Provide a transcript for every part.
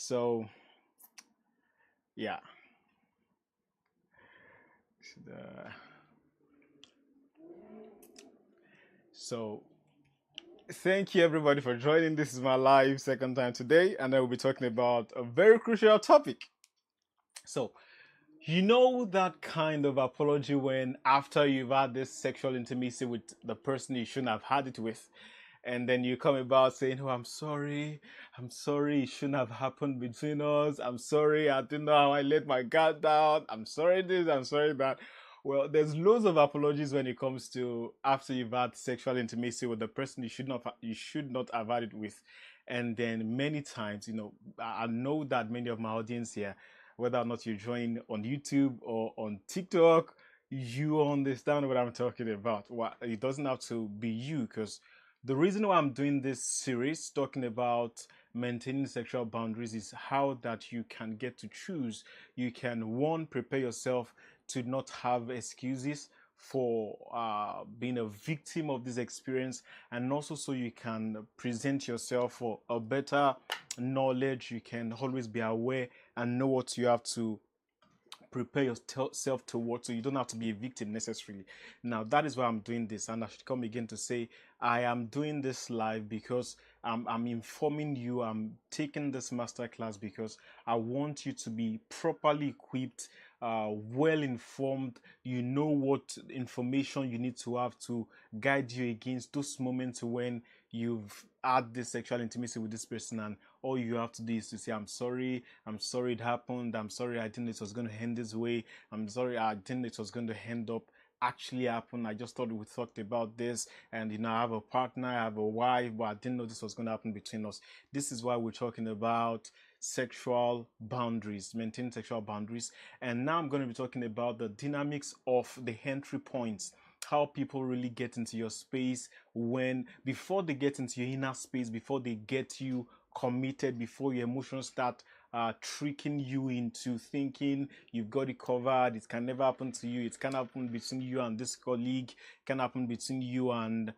So yeah. Uh, so thank you everybody for joining. This is my live second time today, and I will be talking about a very crucial topic. So you know that kind of apology when after you've had this sexual intimacy with the person you shouldn't have had it with, and then you come about saying, "Oh, I'm sorry, it shouldn't have happened between us. I'm sorry, I didn't know how I let my guard down. I'm sorry this, I'm sorry that." Well, there's loads of apologies when it comes to after you've had sexual intimacy with the person you should not have had it with, and then many times, I know that many of my audience here, whether or not you join on YouTube or on TikTok, you understand what I'm talking about. Well, it doesn't have to be you, because the reason why I'm doing this series talking about maintaining sexual boundaries is how that you can get to choose. You can, one, prepare yourself to not have excuses for being a victim of this experience, and also so you can present yourself for a better knowledge. You can always be aware and know what you have to prepare yourself towards, so you don't have to be a victim necessarily. Now that is why I'm doing this, and I should come again to say I am doing this live because I'm informing you. I'm taking this masterclass because I want you to be properly equipped, well informed. You know what information you need to have to guide you against those moments when you've had this sexual intimacy with this person, and all you have to do is to say, I'm sorry it happened, I'm sorry I didn't know it was going to end this way, I'm sorry I didn't know it was going to end up actually happen. I just thought we talked about this, and I have a partner, I have a wife, but I didn't know this was going to happen between us. This is why we're talking about sexual boundaries, maintain sexual boundaries. And now I'm going to be talking about the dynamics of the entry points, how people really get into your space, when before they get into your inner space, before they get you committed, before your emotions start tricking you into thinking you've got it covered. It can never happen to you. It can happen between you and this colleague. It can happen between you and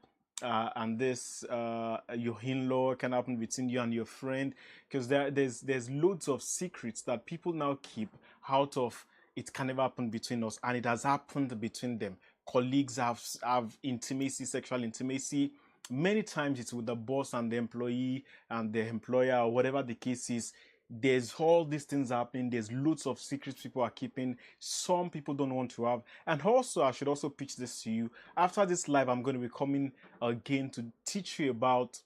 this your in-law. It can happen between you and your friend, because there's loads of secrets that people now keep out of. It can never happen between us, and it has happened between them. Colleagues have intimacy, sexual intimacy. Many times it's with the boss and the employee and the employer, or whatever the case is. There's all these things happening. There's loads of secrets people are keeping. Some people don't want to have. And also, I should also pitch this to you. After this live, I'm going to be coming again to teach you about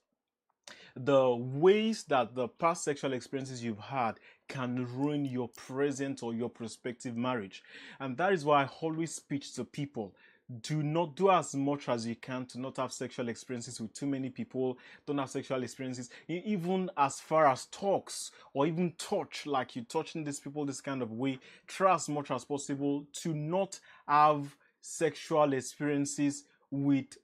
the ways that the past sexual experiences you've had can ruin your present or your prospective marriage. And that is why I always speak to people. Do not do as much as you can to not have sexual experiences with too many people. Don't have sexual experiences, even as far as talks or even touch, like you touching these people this kind of way. Try as much as possible to not have sexual experiences with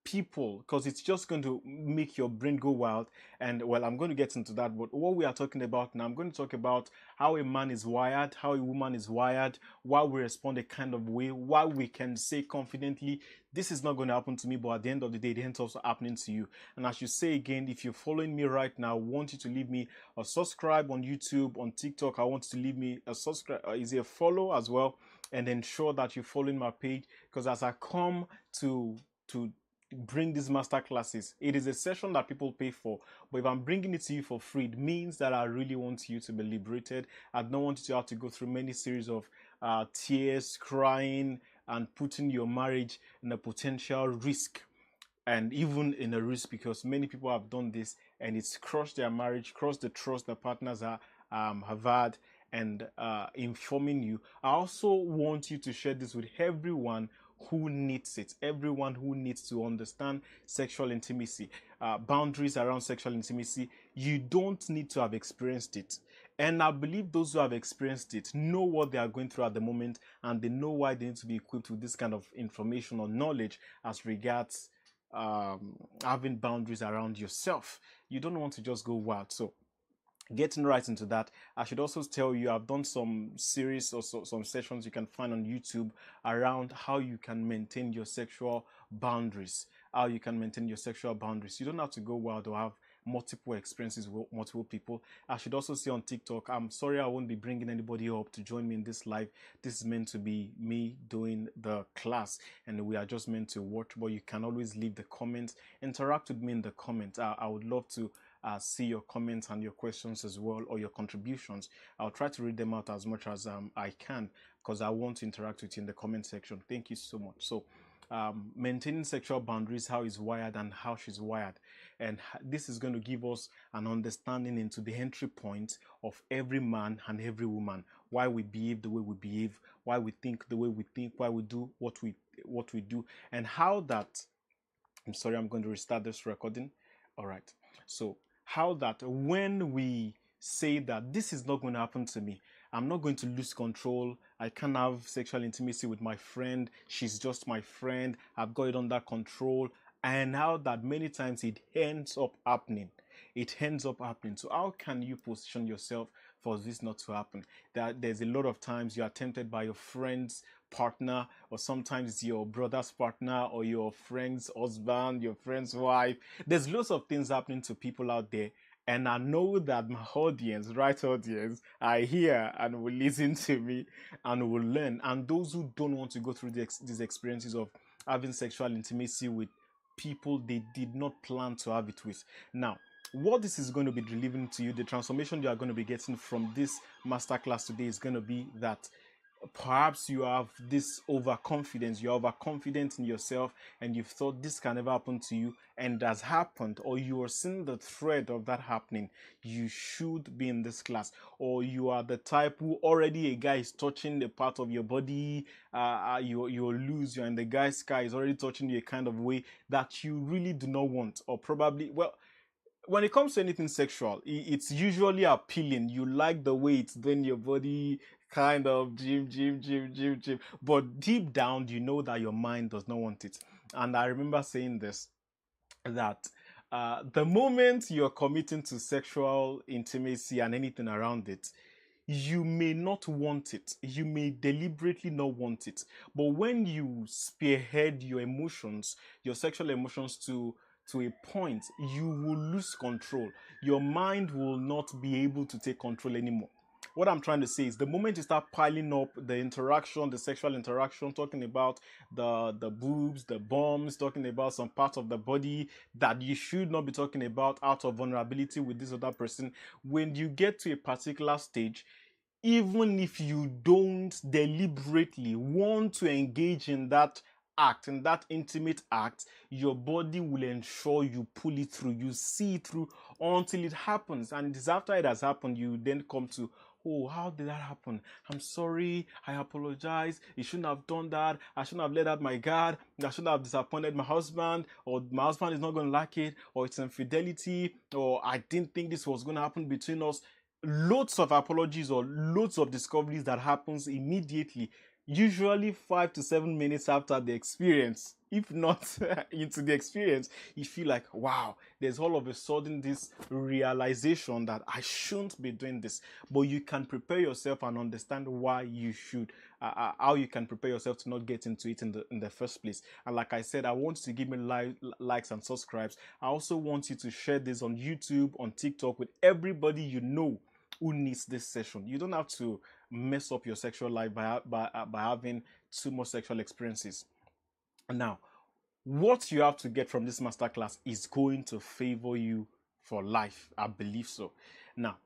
people, because it's just going to make your brain go wild. And well, I'm going to get into that, but what we are talking about now, I'm going to talk about how a man is wired, how a woman is wired, why we respond a kind of way, why we can say confidently, this is not going to happen to me, but at the end of the day it ends also happening to you. And I should say again, if you're following me right now, I want you to leave me a subscribe on YouTube, on TikTok. I want you to leave me a subscribe, is a follow as well, and ensure that you're following my page, because as I come to bring these master classes, it is a session that people pay for, but if I'm bringing it to you for free, it means that I really want you to be liberated. I don't want you to have to go through many series of tears, crying, and putting your marriage in a potential risk, and even in a risk, because many people have done this and it's crushed their marriage, crushed the trust the partners have had. And informing you, I also want you to share this with everyone who needs it, everyone who needs to understand sexual intimacy, boundaries around sexual intimacy. You don't need to have experienced it. And I believe those who have experienced it know what they are going through at the moment, and they know why they need to be equipped with this kind of information or knowledge as regards having boundaries around yourself. You don't want to just go wild. So getting right into that, I should also tell you I've done some series or some sessions you can find on YouTube around how you can maintain your sexual boundaries. How you can maintain your sexual boundaries. You don't have to go wild or have multiple experiences with multiple people. I should also say on TikTok, I'm sorry I won't be bringing anybody up to join me in this live. This is meant to be me doing the class, and we are just meant to watch, but you can always leave the comments, interact with me in the comments. I would love to see your comments and your questions as well, or your contributions. I'll try to read them out as much as I can, because I want to interact with you in the comment section. Thank you so much. So maintaining sexual boundaries, how he's wired and how she's wired, and this is going to give us an understanding into the entry point of every man and every woman, why we behave the way we behave, why we think the way we think, why we do what we do, and how that, I'm sorry, I'm going to restart this recording. All right. So, how that when we say that this is not going to happen to me, I'm not going to lose control, I can't have sexual intimacy with my friend, she's just my friend, I've got it under control, and how that many times it ends up happening. It ends up happening. So, how can you position yourself for this not to happen? There's a lot of times you are tempted by your friends partner, or sometimes your brother's partner, or your friend's husband, your friend's wife. There's lots of things happening to people out there, and I know that my audience, right audience, are here and will listen to me and will learn. And those who don't want to go through these experiences of having sexual intimacy with people they did not plan to have it with. Now, what this is going to be delivering to you, the transformation you are going to be getting from this masterclass today is going to be that perhaps you have this overconfidence, you're overconfident in yourself, and you've thought this can never happen to you, and has happened, or you are seeing the thread of that happening. You should be in this class. Or you are the type who already a guy is touching the part of your body, you're loose, you're in the guy's car, is already touching you a kind of way that you really do not want, or probably, well, when it comes to anything sexual, it's usually appealing. You like the way it's doing your body, kind of gym. But deep down, you know that your mind does not want it. And I remember saying this, that the moment you're committing to sexual intimacy and anything around it, you may not want it. You may deliberately not want it. But when you spearhead your emotions, your sexual emotions to a point, you will lose control. Your mind will not be able to take control anymore. What I'm trying to say is the moment you start piling up the interaction, the sexual interaction, talking about the boobs, the bums, talking about some part of the body that you should not be talking about out of vulnerability with this other person, when you get to a particular stage, even if you don't deliberately want to engage in that act, in that intimate act, your body will ensure you pull it through, you see it through until it happens. And it is after it has happened, you then come to, oh, how did that happen? I'm sorry, I apologize, you shouldn't have done that, I shouldn't have let out my guard, I shouldn't have disappointed my husband, or my husband is not going to like it, or it's infidelity, or I didn't think this was going to happen between us. Loads of apologies or loads of discoveries that happens immediately, usually 5 to 7 minutes after the experience. If not into the experience, you feel like, wow, there's all of a sudden this realization that I shouldn't be doing this. But you can prepare yourself and understand why you should, how you can prepare yourself to not get into it in the first place. And like I said, I want you to give me likes and subscribes. I also want you to share this on YouTube, on TikTok, with everybody you know who needs this session. You don't have to mess up your sexual life by having too much sexual experiences. Now, what you have to get from this masterclass is going to favor you for life. I believe so. Now,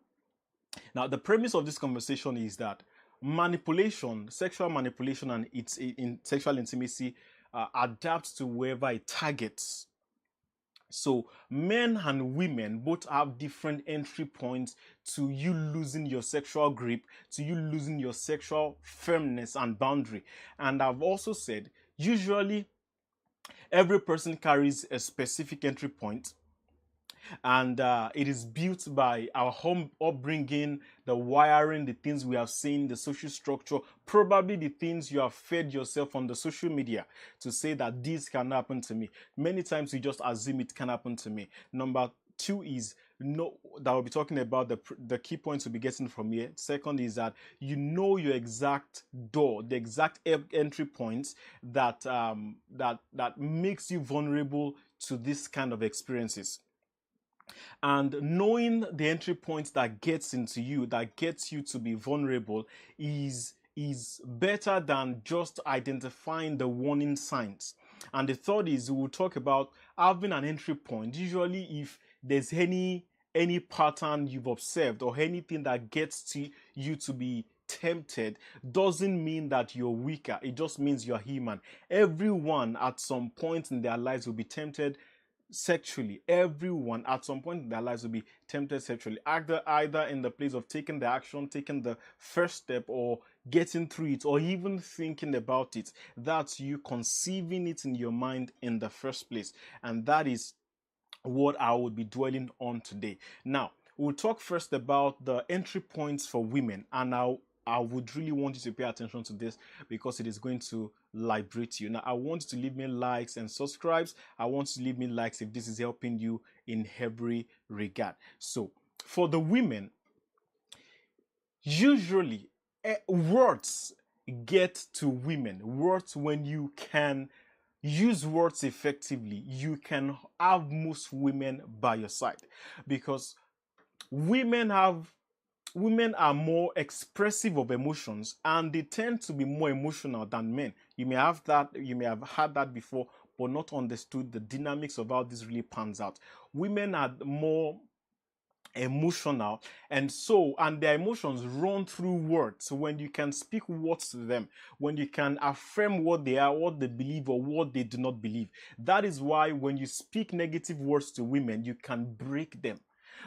the premise of this conversation is that manipulation, sexual manipulation, and its in sexual intimacy adapts to wherever it targets. So men and women both have different entry points to you losing your sexual grip, to you losing your sexual firmness and boundary. And I've also said, usually every person carries a specific entry point, and it is built by our home upbringing, the wiring, the things we have seen, the social structure, probably the things you have fed yourself on the social media to say that this can happen to me. Many times you just assume it can happen to me. Number two is that we'll be talking about the key points we'll be getting from here. Second is that you know your exact door, the exact entry points that that makes you vulnerable to this kind of experiences. And knowing the entry point that gets into you, that gets you to be vulnerable, is better than just identifying the warning signs. And the third is we will talk about having an entry point. Usually, if there's any pattern you've observed or anything that gets to you to be tempted, doesn't mean that you're weaker. It just means you're human. Everyone at some point in their lives will be tempted sexually. Everyone at some point in their lives will be tempted sexually, either in the place of taking the action, taking the first step, or getting through it, or even thinking about it. That's you conceiving it in your mind in the first place. And that is what I would be dwelling on today. Now, we'll talk first about the entry points for women, and I would really want you to pay attention to this because it is going to liberate you. Now, I want you to leave me likes and subscribes. I want you to leave me likes if this is helping you in every regard. So, for the women, usually words get to women. Words, when you can use words effectively, you can have most women by your side, because women have women are more expressive of emotions, and they tend to be more emotional than men. You may have had that before, but not understood the dynamics of how this really pans out. Women are more emotional, and their emotions run through words. So when you can speak words to them, when you can affirm what they are, what they believe, or what they do not believe, that is why when you speak negative words to women, you can break them.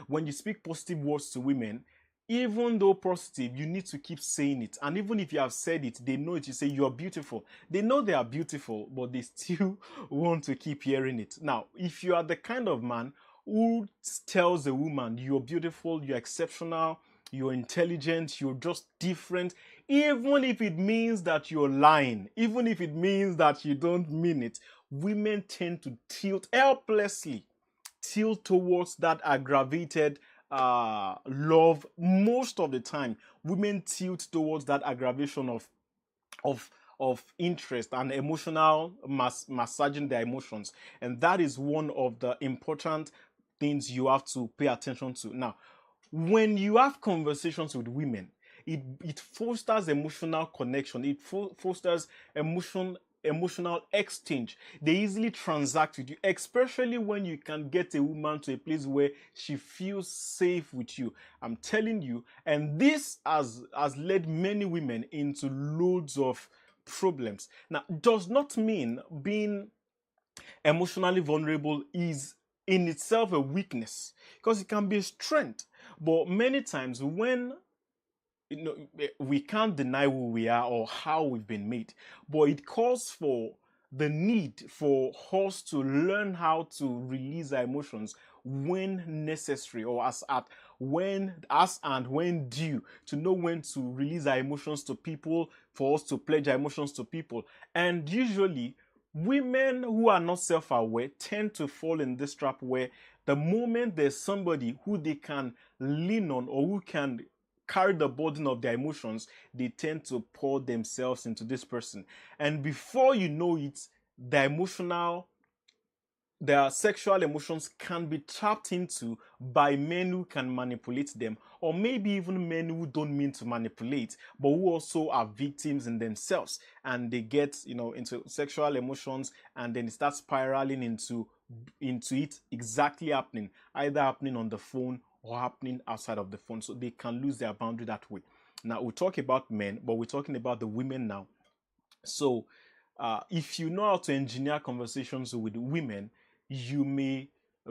When you speak positive words to women, even though positive, you need to keep saying it. And even if you have said it, they know it. You say you're beautiful. They know they are beautiful, but they still want to keep hearing it. Now, if you are the kind of man who tells a woman you're beautiful, you're exceptional, you're intelligent, you're just different, even if it means that you're lying, even if it means that you don't mean it, women tend to tilt helplessly, tilt towards that aggravated love. Most of the time, women tilt towards that aggravation of of interest and emotional massaging their emotions, and that is one of the important things you have to pay attention to. Now, when you have conversations with women, it fosters emotional connection, it fosters emotional exchange. They easily transact with you, especially when you can get a woman to a place where she feels safe with you. I'm telling you, and this has led many women into loads of problems. Now, does not mean being emotionally vulnerable is in itself a weakness, because it can be a strength. But many times, when we can't deny who we are or how we've been made, but it calls for the need for us to learn how to release our emotions when necessary, or as and when due, to know when to release our emotions to people, for us to pledge our emotions to people. And usually, women who are not self-aware tend to fall in this trap where the moment there's somebody who they can lean on, or who can carry the burden of their emotions, they tend to pour themselves into this person. And before you know it, their emotional their sexual emotions can be tapped into by men who can manipulate them, or maybe even men who don't mean to manipulate, but who also are victims in themselves, and they get into sexual emotions, and then it starts spiraling into it exactly happening, either happening on the phone or happening outside of the phone. So they can lose their boundary that way. Now, we'll talk about men, but we're talking about the women now. So, if you know how to engineer conversations with women, you may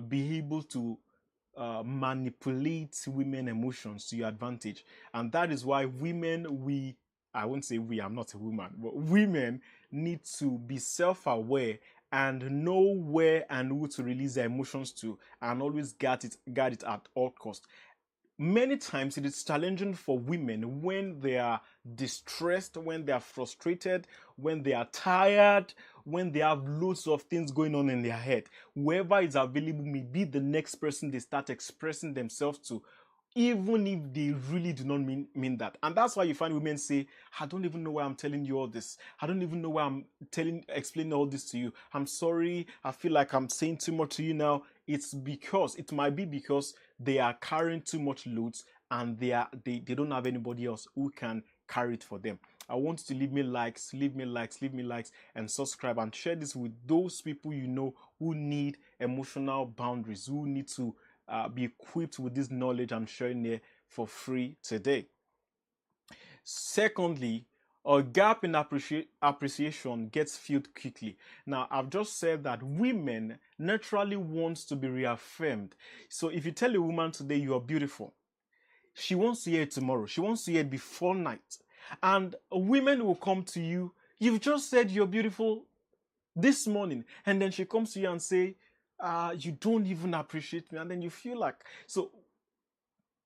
be able to manipulate women emotions to your advantage. And that is why I won't say we, I'm not a woman, but women need to be self-aware and know where and who to release their emotions to, and always guard it at all costs. Many times it is challenging for women when they are distressed, when they are frustrated, when they are tired, when they have loads of things going on in their head. Whoever is available may be the next person they start expressing themselves to. even if they really do not mean that. And that's why you find women say, I don't even know why I'm telling you all this. I don't even know why I'm explaining all this to you. I'm sorry. I feel like I'm saying too much to you now. It might be because they are carrying too much loads, and they don't have anybody else who can carry it for them. I want you to leave me likes, and subscribe, and share this with those people you know who need emotional boundaries, who need to be equipped with this knowledge I'm sharing here for free today. Secondly, a gap in appreciation gets filled quickly. Now, I've just said that women naturally want to be reaffirmed. So if you tell a woman today you are beautiful, she wants to hear it tomorrow. She wants to hear it before night. And women will come to you. You've just said you're beautiful this morning, and then she comes to you and say, you don't even appreciate me. And then you feel like, so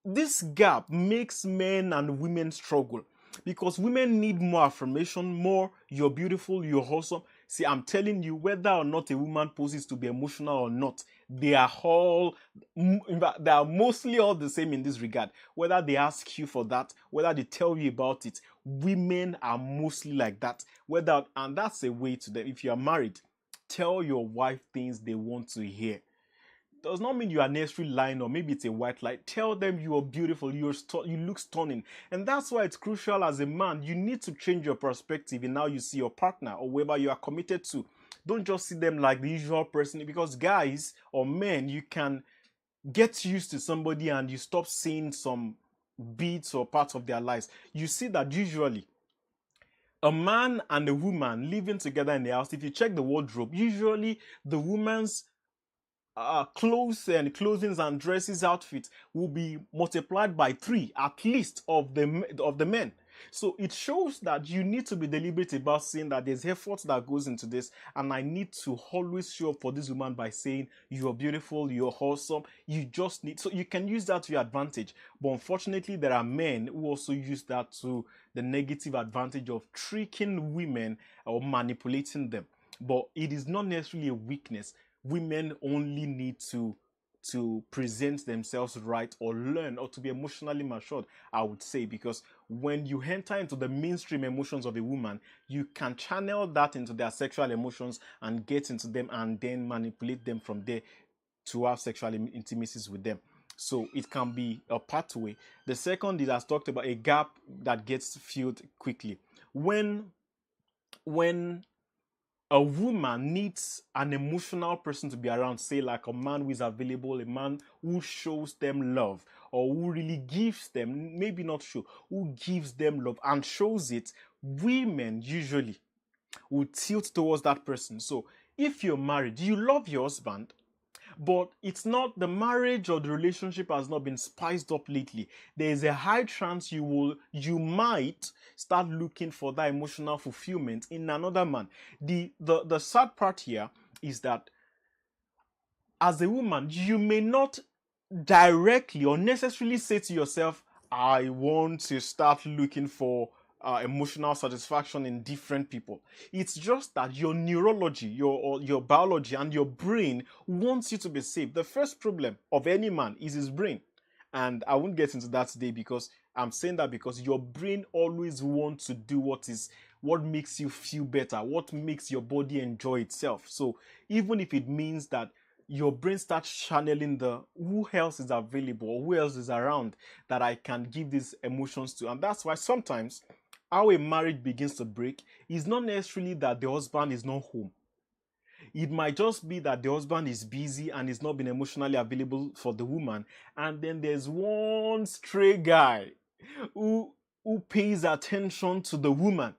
this gap makes men and women struggle, because women need more affirmation, more you're beautiful, you're awesome. See, I'm telling you, whether or not a woman poses to be emotional or not, they are all, in fact, they are mostly all the same in this regard. Whether they ask you for that, whether they tell you about it, women are mostly like that. And that's a way to them. If you are married, tell your wife things they want to hear. Does not mean you are necessarily lying, or maybe it's a white lie. Tell them you are beautiful, you look stunning. And that's why it's crucial as a man. You need to change your perspective in how you see your partner or whoever you are committed to. Don't just see them like the usual person, because guys or men, you can get used to somebody and you stop seeing some bits or parts of their lives. You see that usually a man and a woman living together in the house, if you check the wardrobe, usually the woman's clothes and clothings and dresses outfit will be multiplied by three at least of the men. So it shows that you need to be deliberate about saying that there's effort that goes into this, and I need to always show up for this woman by saying you're beautiful, you're awesome. You just need, so you can use that to your advantage. But unfortunately, there are men who also use that to the negative advantage of tricking women or manipulating them. But it is not necessarily a weakness. Women only need to present themselves right, or learn, or to be emotionally matured, I would say, because when you enter into the mainstream emotions of a woman, you can channel that into their sexual emotions and get into them, and then manipulate them from there to have sexual intimacies with them. So it can be a pathway. The second is, as talked about, a gap that gets filled quickly. When a woman needs an emotional person to be around, say like a man who is available, a man who shows them love, or who really gives them, maybe not show, who gives them love and shows it, women usually will tilt towards that person. So if you're married, you love your husband, but it's not, the marriage or the relationship has not been spiced up lately, there is a high chance you might start looking for that emotional fulfillment in another man. The sad part here is that as a woman, you may not directly or necessarily say to yourself, I want to start looking for emotional satisfaction in different people. It's just that your neurology, your biology, and your brain wants you to be safe. The first problem of any man is his brain. And I won't get into that today, because I'm saying that because your brain always wants to do what makes you feel better, what makes your body enjoy itself. So even if it means that your brain starts channeling the who else is available or who else is around that I can give these emotions to. And that's why sometimes how a marriage begins to break is not necessarily that the husband is not home. It might just be that the husband is busy and is not being emotionally available for the woman. And then there's one stray guy who pays attention to the woman.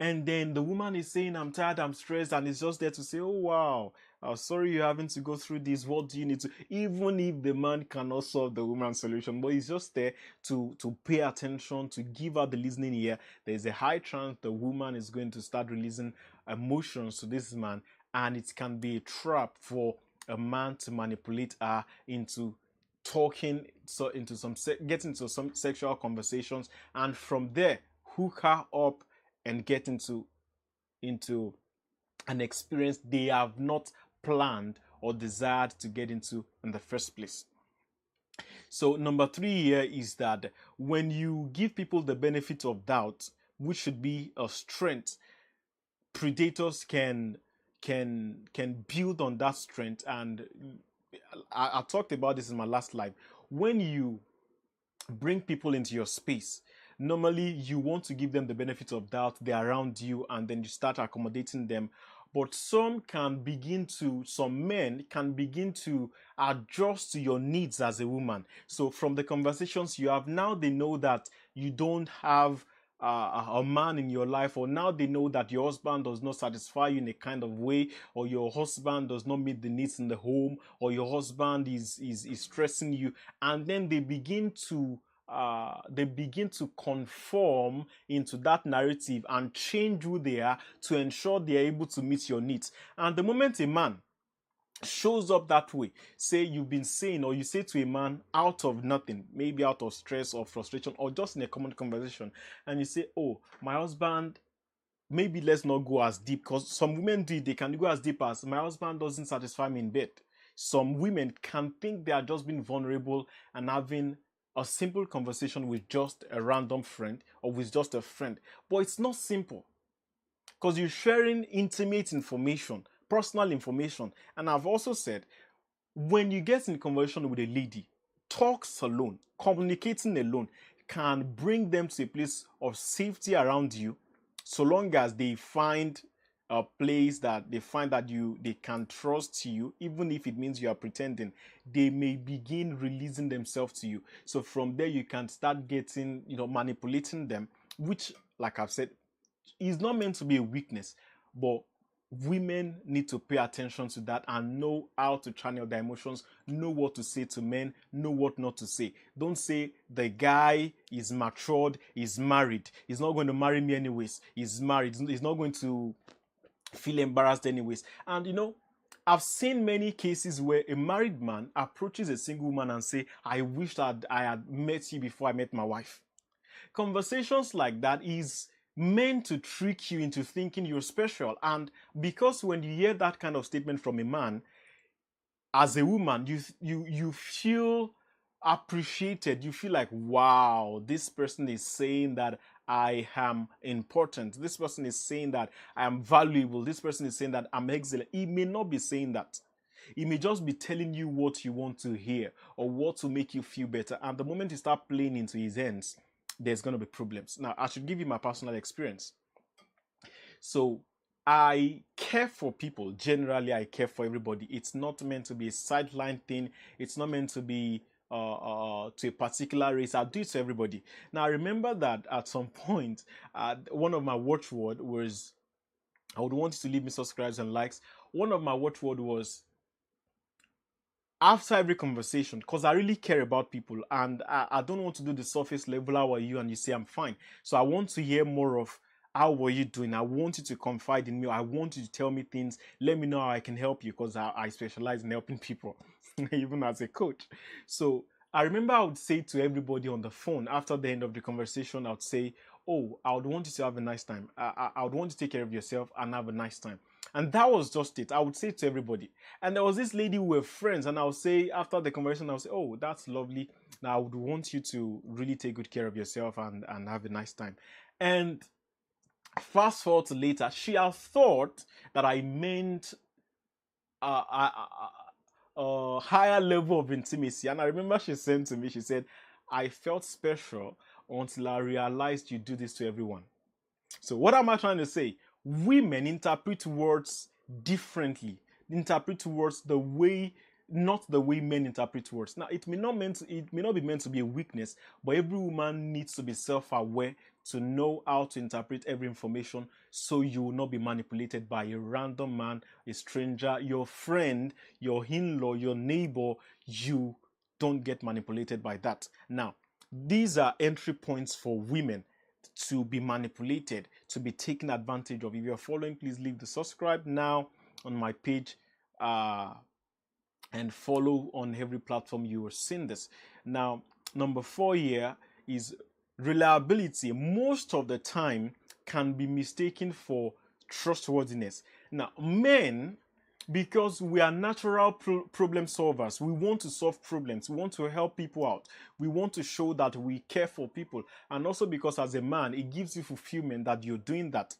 And then the woman is saying, I'm tired, I'm stressed, and it's just there to say, oh wow, sorry you're having to go through this. What do you need to? Even if the man cannot solve the woman's solution, but he's just there to pay attention, to give her the listening ear. There's a high chance the woman is going to start releasing emotions to this man, and it can be a trap for a man to manipulate her into talking, so into some getting into some sexual conversations, and from there hook her up and get into an experience they have not planned or desired to get into in the first place. So number three here is that when you give people the benefit of doubt, which should be a strength, predators can build on that strength. And I talked about this in my last live. When you bring people into your space, normally you want to give them the benefit of doubt, they're around you, and then you start accommodating them. But some men can begin to adjust to your needs as a woman. So from the conversations you have now, they know that you don't have a man in your life, or now they know that your husband does not satisfy you in a kind of way, or your husband does not meet the needs in the home, or your husband is stressing you. And then they begin to conform into that narrative and change who they are to ensure they are able to meet your needs. And the moment a man shows up that way, say you've been saying, or you say to a man out of nothing, maybe out of stress or frustration, or just in a common conversation, and you say, oh, my husband, maybe let's not go as deep, because some women do it, they can go as deep as, my husband doesn't satisfy me in bed. Some women can think they are just being vulnerable and having a simple conversation with just a random friend or with just a friend. But it's not simple, because you're sharing intimate information, personal information. And I've also said, when you get in conversation with a lady, talks alone, communicating alone can bring them to a place of safety around you, so long as they find a place that they find that they can trust you, even if it means you are pretending. They may begin releasing themselves to you. So from there you can start getting, manipulating them, which, like I've said, is not meant to be a weakness, but women need to pay attention to that and know how to channel their emotions, know what to say to men, know what not to say. Don't say the guy is matured, is married, he's not going to marry me anyways, he's married, he's not going to feel embarrassed anyways. And I've seen many cases where a married man approaches a single woman and say, I wish that I had met you before I met my wife. Conversations like that is meant to trick you into thinking you're special. And because when you hear that kind of statement from a man, as a woman, you feel appreciated. You feel like, wow, this person is saying that I am important. This person is saying that I am valuable. This person is saying that I'm excellent. He may not be saying that. He may just be telling you what you want to hear or what to make you feel better. And the moment you start playing into his hands, there's going to be problems. Now, I should give you my personal experience. So, I care for people. Generally, I care for everybody. It's not meant to be a sideline thing. It's not meant to be to a particular race. I do it to everybody. Now, I remember that at some point, one of my watchword was, I would want you to leave me subscribes and likes. One of my watchword was, after every conversation, because I really care about people and I don't want to do the surface level, how are you, and you say I'm fine. So I want to hear more of, how were you doing? I want you to confide in me. I want you to tell me things. Let me know how I can help you, because I specialize in helping people, even as a coach. So I remember I would say to everybody on the phone after the end of the conversation, I would say, oh, I would want you to have a nice time. I would want you to take care of yourself and have a nice time. And that was just it. I would say it to everybody. And there was this lady who were friends, and I would say after the conversation, I would say, oh, that's lovely. Now I would want you to really take good care of yourself and have a nice time. And fast forward to later, she had thought that I meant a higher level of intimacy. And I remember she said to me, she said, I felt special until I realized you do this to everyone. So what am I trying to say? Women interpret words differently. Interpret words the way, not the way men interpret words. Now, it may not be meant to be a weakness, but every woman needs to be self-aware to know how to interpret every information, so you will not be manipulated by a random man, a stranger, your friend, your in-law, your neighbor. You don't get manipulated by that. Now, these are entry points for women to be manipulated, to be taken advantage of. If you're following, please leave the subscribe now on my page, and follow on every platform you are seeing this. Now, number 4 here is reliability. Most of the time can be mistaken for trustworthiness. Now, men Because we are natural problem solvers. We want to solve problems. We want to help people out. We want to show that we care for people. And also because as a man, it gives you fulfillment that you're doing that.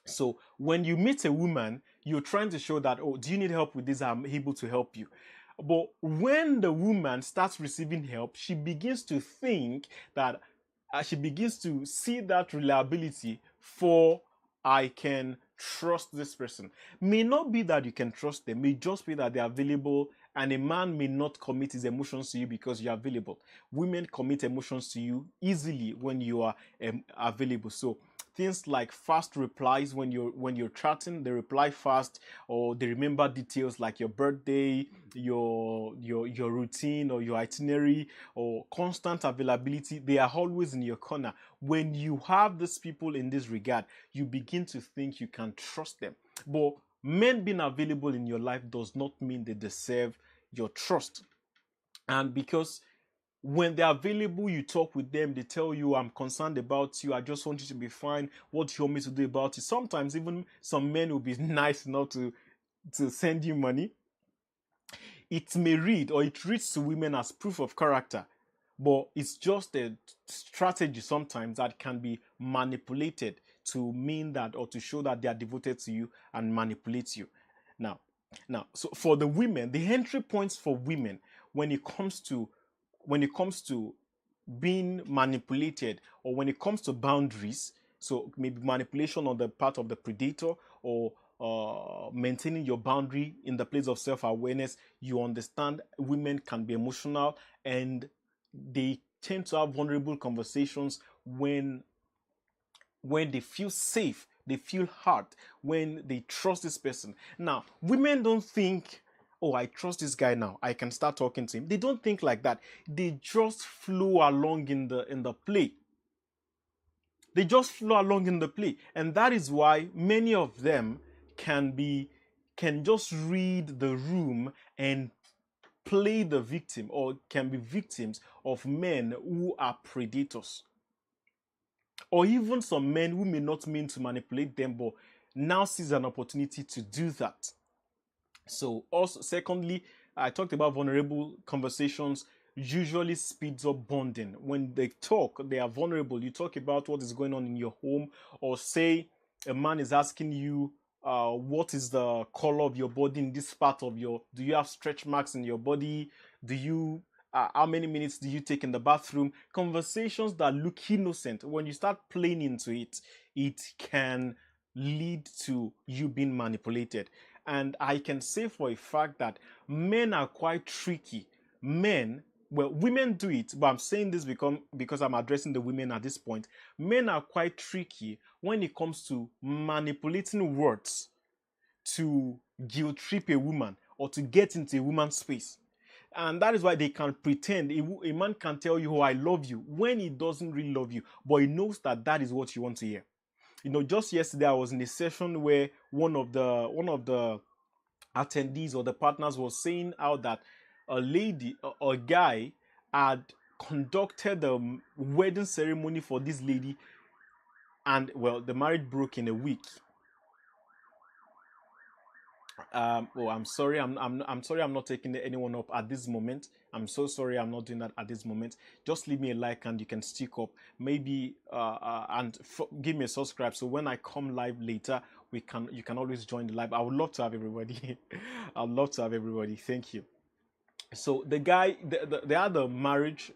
So when you meet a woman, you're trying to show that, oh, do you need help with this? I'm able to help you. But when the woman starts receiving help, she begins to think that she begins to see that reliability for I can trust this person. May not be that you can trust them, may just be that they're available, and a man may not commit his emotions to you because you're available. Women commit emotions to you easily when you are available. So things like fast replies when you're chatting, they reply fast, or they remember details like your birthday, your routine or your itinerary, or constant availability. They are always in your corner. When you have these people in this regard, you begin to think you can trust them. But men being available in your life does not mean they deserve your trust. And because when they're available, you talk with them, they tell you, I'm concerned about you, I just want you to be fine, what do you want me to do about it? Sometimes even some men will be nice enough to send you money. It may read, or it reads to women as proof of character, but it's just a strategy sometimes that can be manipulated to mean that, or to show that they are devoted to you and manipulate you. Now, so for the women, the entry points for women when it comes to being manipulated, or when it comes to boundaries, so maybe manipulation on the part of the predator, or maintaining your boundary in the place of self-awareness. You understand women can be emotional, and they tend to have vulnerable conversations when they feel safe, they feel hard, when they trust this person. Now, women don't think, oh, I trust this guy now, I can start talking to him. They don't think like that. They just flow along in the play. They just flow along in the play. And that is why many of them can just read the room and play the victim, or can be victims of men who are predators, or even some men who may not mean to manipulate them but now sees an opportunity to do that. So also, secondly, I talked about vulnerable conversations usually speeds up bonding. When they talk, they are vulnerable. You talk about what is going on in your home, or say a man is asking you, what is the color of your body in this part of your, do you have stretch marks in your body? Do you how many minutes do you take in the bathroom? Conversations that look innocent, when you start playing into it, it can lead to you being manipulated. And I can say for a fact that men are quite tricky. Men, well, women do it, but I'm saying this because I'm addressing the women at this point. Men are quite tricky when it comes to manipulating words to guilt trip a woman, or to get into a woman's space. And that is why they can pretend. A man can tell you, oh, I love you, when he doesn't really love you, but he knows that that is what you want to hear. Just yesterday I was in a session where one of the attendees, or the partners, was saying how that a guy had conducted the wedding ceremony for this lady, and well, the marriage broke in a week. Oh, I'm sorry. I'm sorry. I'm not taking anyone up at this moment. I'm so sorry. I'm not doing that at this moment. Just leave me a like and you can stick up. Maybe and give me a subscribe. So when I come live later, you can always join the live. I would love to have everybody. I'd love to have everybody. Thank you. So the guy, they had the marriage,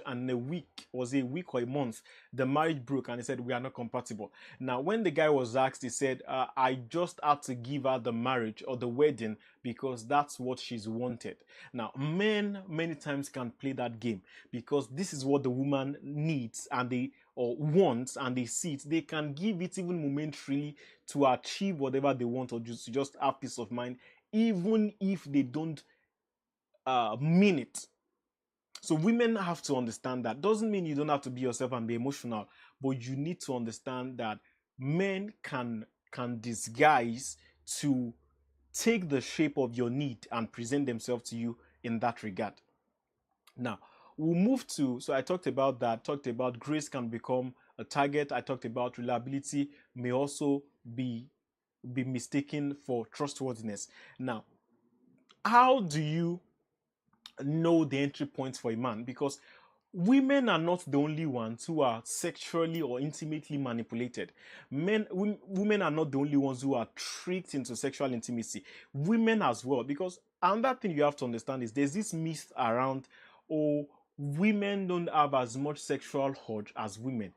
and a week, was it a week or a month, the marriage broke, and he said, we are not compatible. Now when the guy was asked, he said, I just had to give her the marriage, or the wedding, because that's what she's wanted. Now men many times can play that game, because this is what the woman needs, and they or wants, and they see it. They can give it even momentarily to achieve whatever they want, or just have peace of mind, even if they don't mean it. So women have to understand that. Doesn't mean you don't have to be yourself and be emotional, but you need to understand that men can disguise to take the shape of your need and present themselves to you in that regard. Now, we'll move to, so I talked about that, talked about grace can become a target. I talked about reliability may also be be mistaken for trustworthiness. Now, how do you know the entry points for a man? Because women are not the only ones who are sexually or intimately manipulated. Women are not the only ones who are tricked into sexual intimacy. Women as well. Because another thing you have to understand is there's this myth around, oh, women don't have as much sexual urge as women.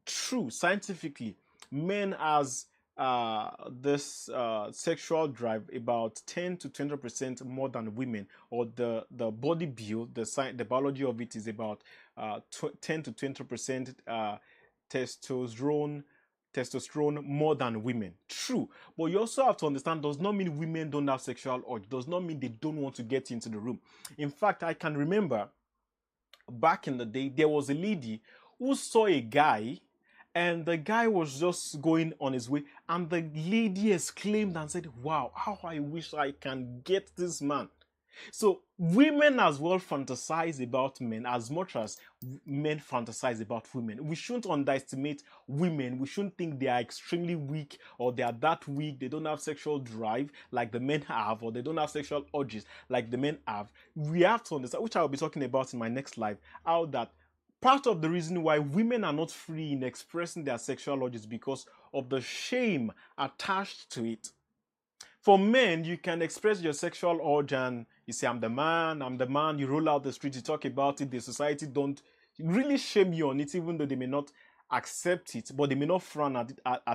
True, scientifically, men has this sexual drive about 10 to 20% more than women, or the body build, the biology of it is about 10 to 20% testosterone testosterone more than women. True, but you also have to understand, does not mean women don't have sexual urge, does not mean they don't want to get into the room. In fact, I can remember back in the day, there was a lady who saw a guy, and the guy was just going on his way, and the lady exclaimed and said, "Wow, how I wish I can get this man." So women as well fantasize about men as much as men fantasize about women. We shouldn't underestimate women. We shouldn't think they are extremely weak, or they are that weak. They don't have sexual drive like the men have, or they don't have sexual urges like the men have. We have to understand, which I'll be talking about in my next live, how that part of the reason why women are not free in expressing their sexual urges because of the shame attached to it. For men, you can express your sexual urge and you say, I'm the man, you roll out the street, you talk about it, the society don't really shame you on it, even though they may not accept it, but they may not frown at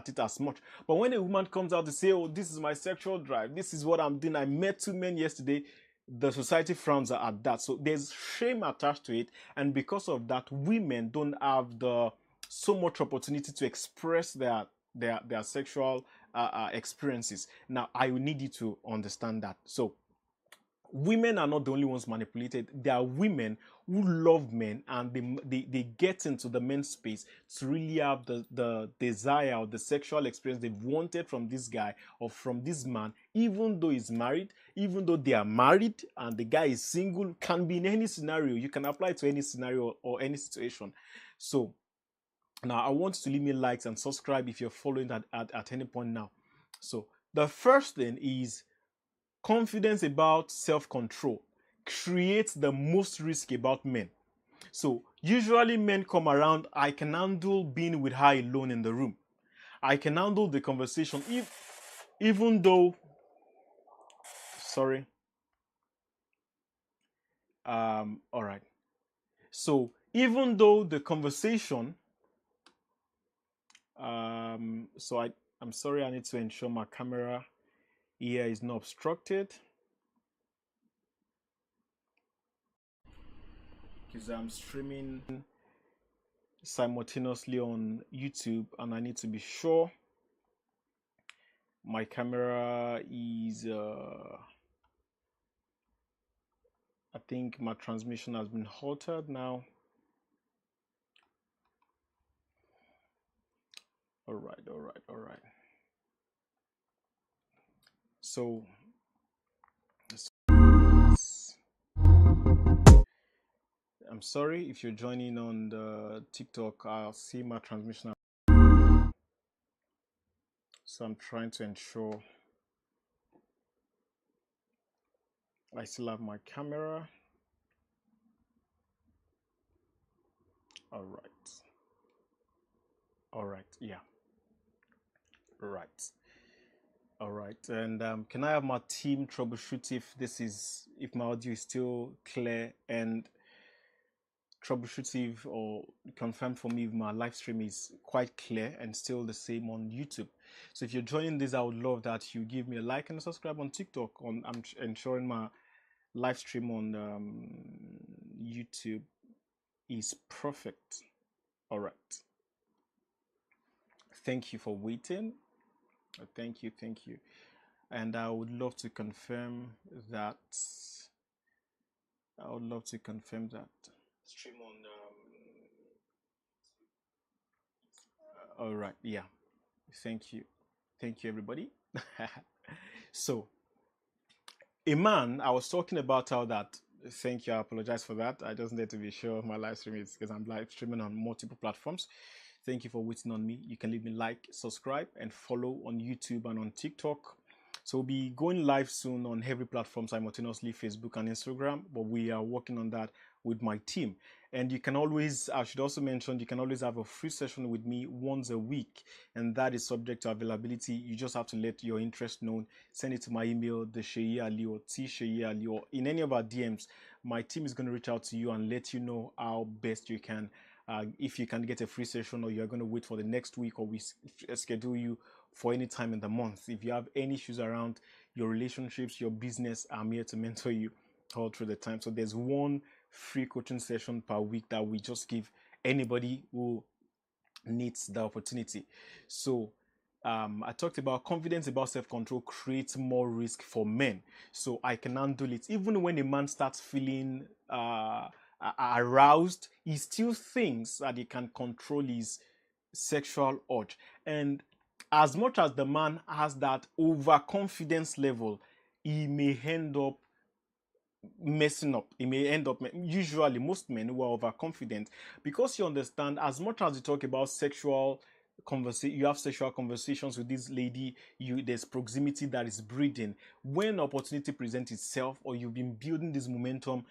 it as much. But when a woman comes out to say, oh, this is my sexual drive, this is what I'm doing, I met two men yesterday, the society frowns at that. So there's shame attached to it, and because of that, women don't have the so much opportunity to express their sexual experiences. Now, I will need you to understand that. So women are not the only ones manipulated. There are women who love men, and they get into the men's space to really have the desire or the sexual experience they've wanted from this guy or from this man, even though he's married, even though they are married and the guy is single. Can be in any scenario. You can apply to any scenario or any situation. So now I want you to leave me likes and subscribe if you're following that at any point now. So the first thing is confidence about self-control creates the most risk about men. So usually men come around, I can handle being with her alone in the room. I can handle the conversation even though, sorry. All right. So even though the conversation, I'm sorry, I need to ensure my camera here is not obstructed, because I'm streaming simultaneously on YouTube, and I need to be sure my camera is I think my transmission has been halted now. All right. So I'm sorry if you're joining on the TikTok. I'll see my transmission. So I'm trying to ensure I still have my camera. All right, yeah, right. All right, and can I have my team troubleshoot if my audio is still clear, and troubleshoot if or confirm for me if my live stream is quite clear and still the same on YouTube. So if you're joining this, I would love that you give me a like and a subscribe on TikTok. I'm ensuring my live stream on YouTube is perfect. All right. Thank you for waiting. Thank you. And I would love to confirm that. Stream on. All right. Yeah. Thank you, everybody. So, a man, I was talking about how that. Thank you. I apologize for that. I just need to be sure my live stream is, because I'm live streaming on multiple platforms. Thank you for waiting on me. You can leave me like, subscribe, and follow on YouTube and on TikTok. So we'll be going live soon on every platform simultaneously, Facebook and Instagram, but we are working on that with my team. And you can always, I should also mention, you can always have a free session with me once a week, and that is subject to availability. You just have to let your interest known. Send it to my email, thesheyi or tsheyi or in any of our DMs. My team is going to reach out to you and let you know how best you can. If you can get a free session, or you're going to wait for the next week, or we schedule you for any time in the month. If you have any issues around your relationships, your business, I'm here to mentor you all through the time. So there's one free coaching session per week that we just give anybody who needs the opportunity. So I talked about confidence, about self-control creates more risk for men. So I can handle it. Even when a man starts feeling aroused, he still thinks that he can control his sexual urge. And as much as the man has that overconfidence level, he may end up messing up. He may end up, usually most men who are overconfident, because you understand, as much as you talk about sexual conversation, you have sexual conversations with this lady, there's proximity that is breeding. When opportunity presents itself, or you've been building this momentum,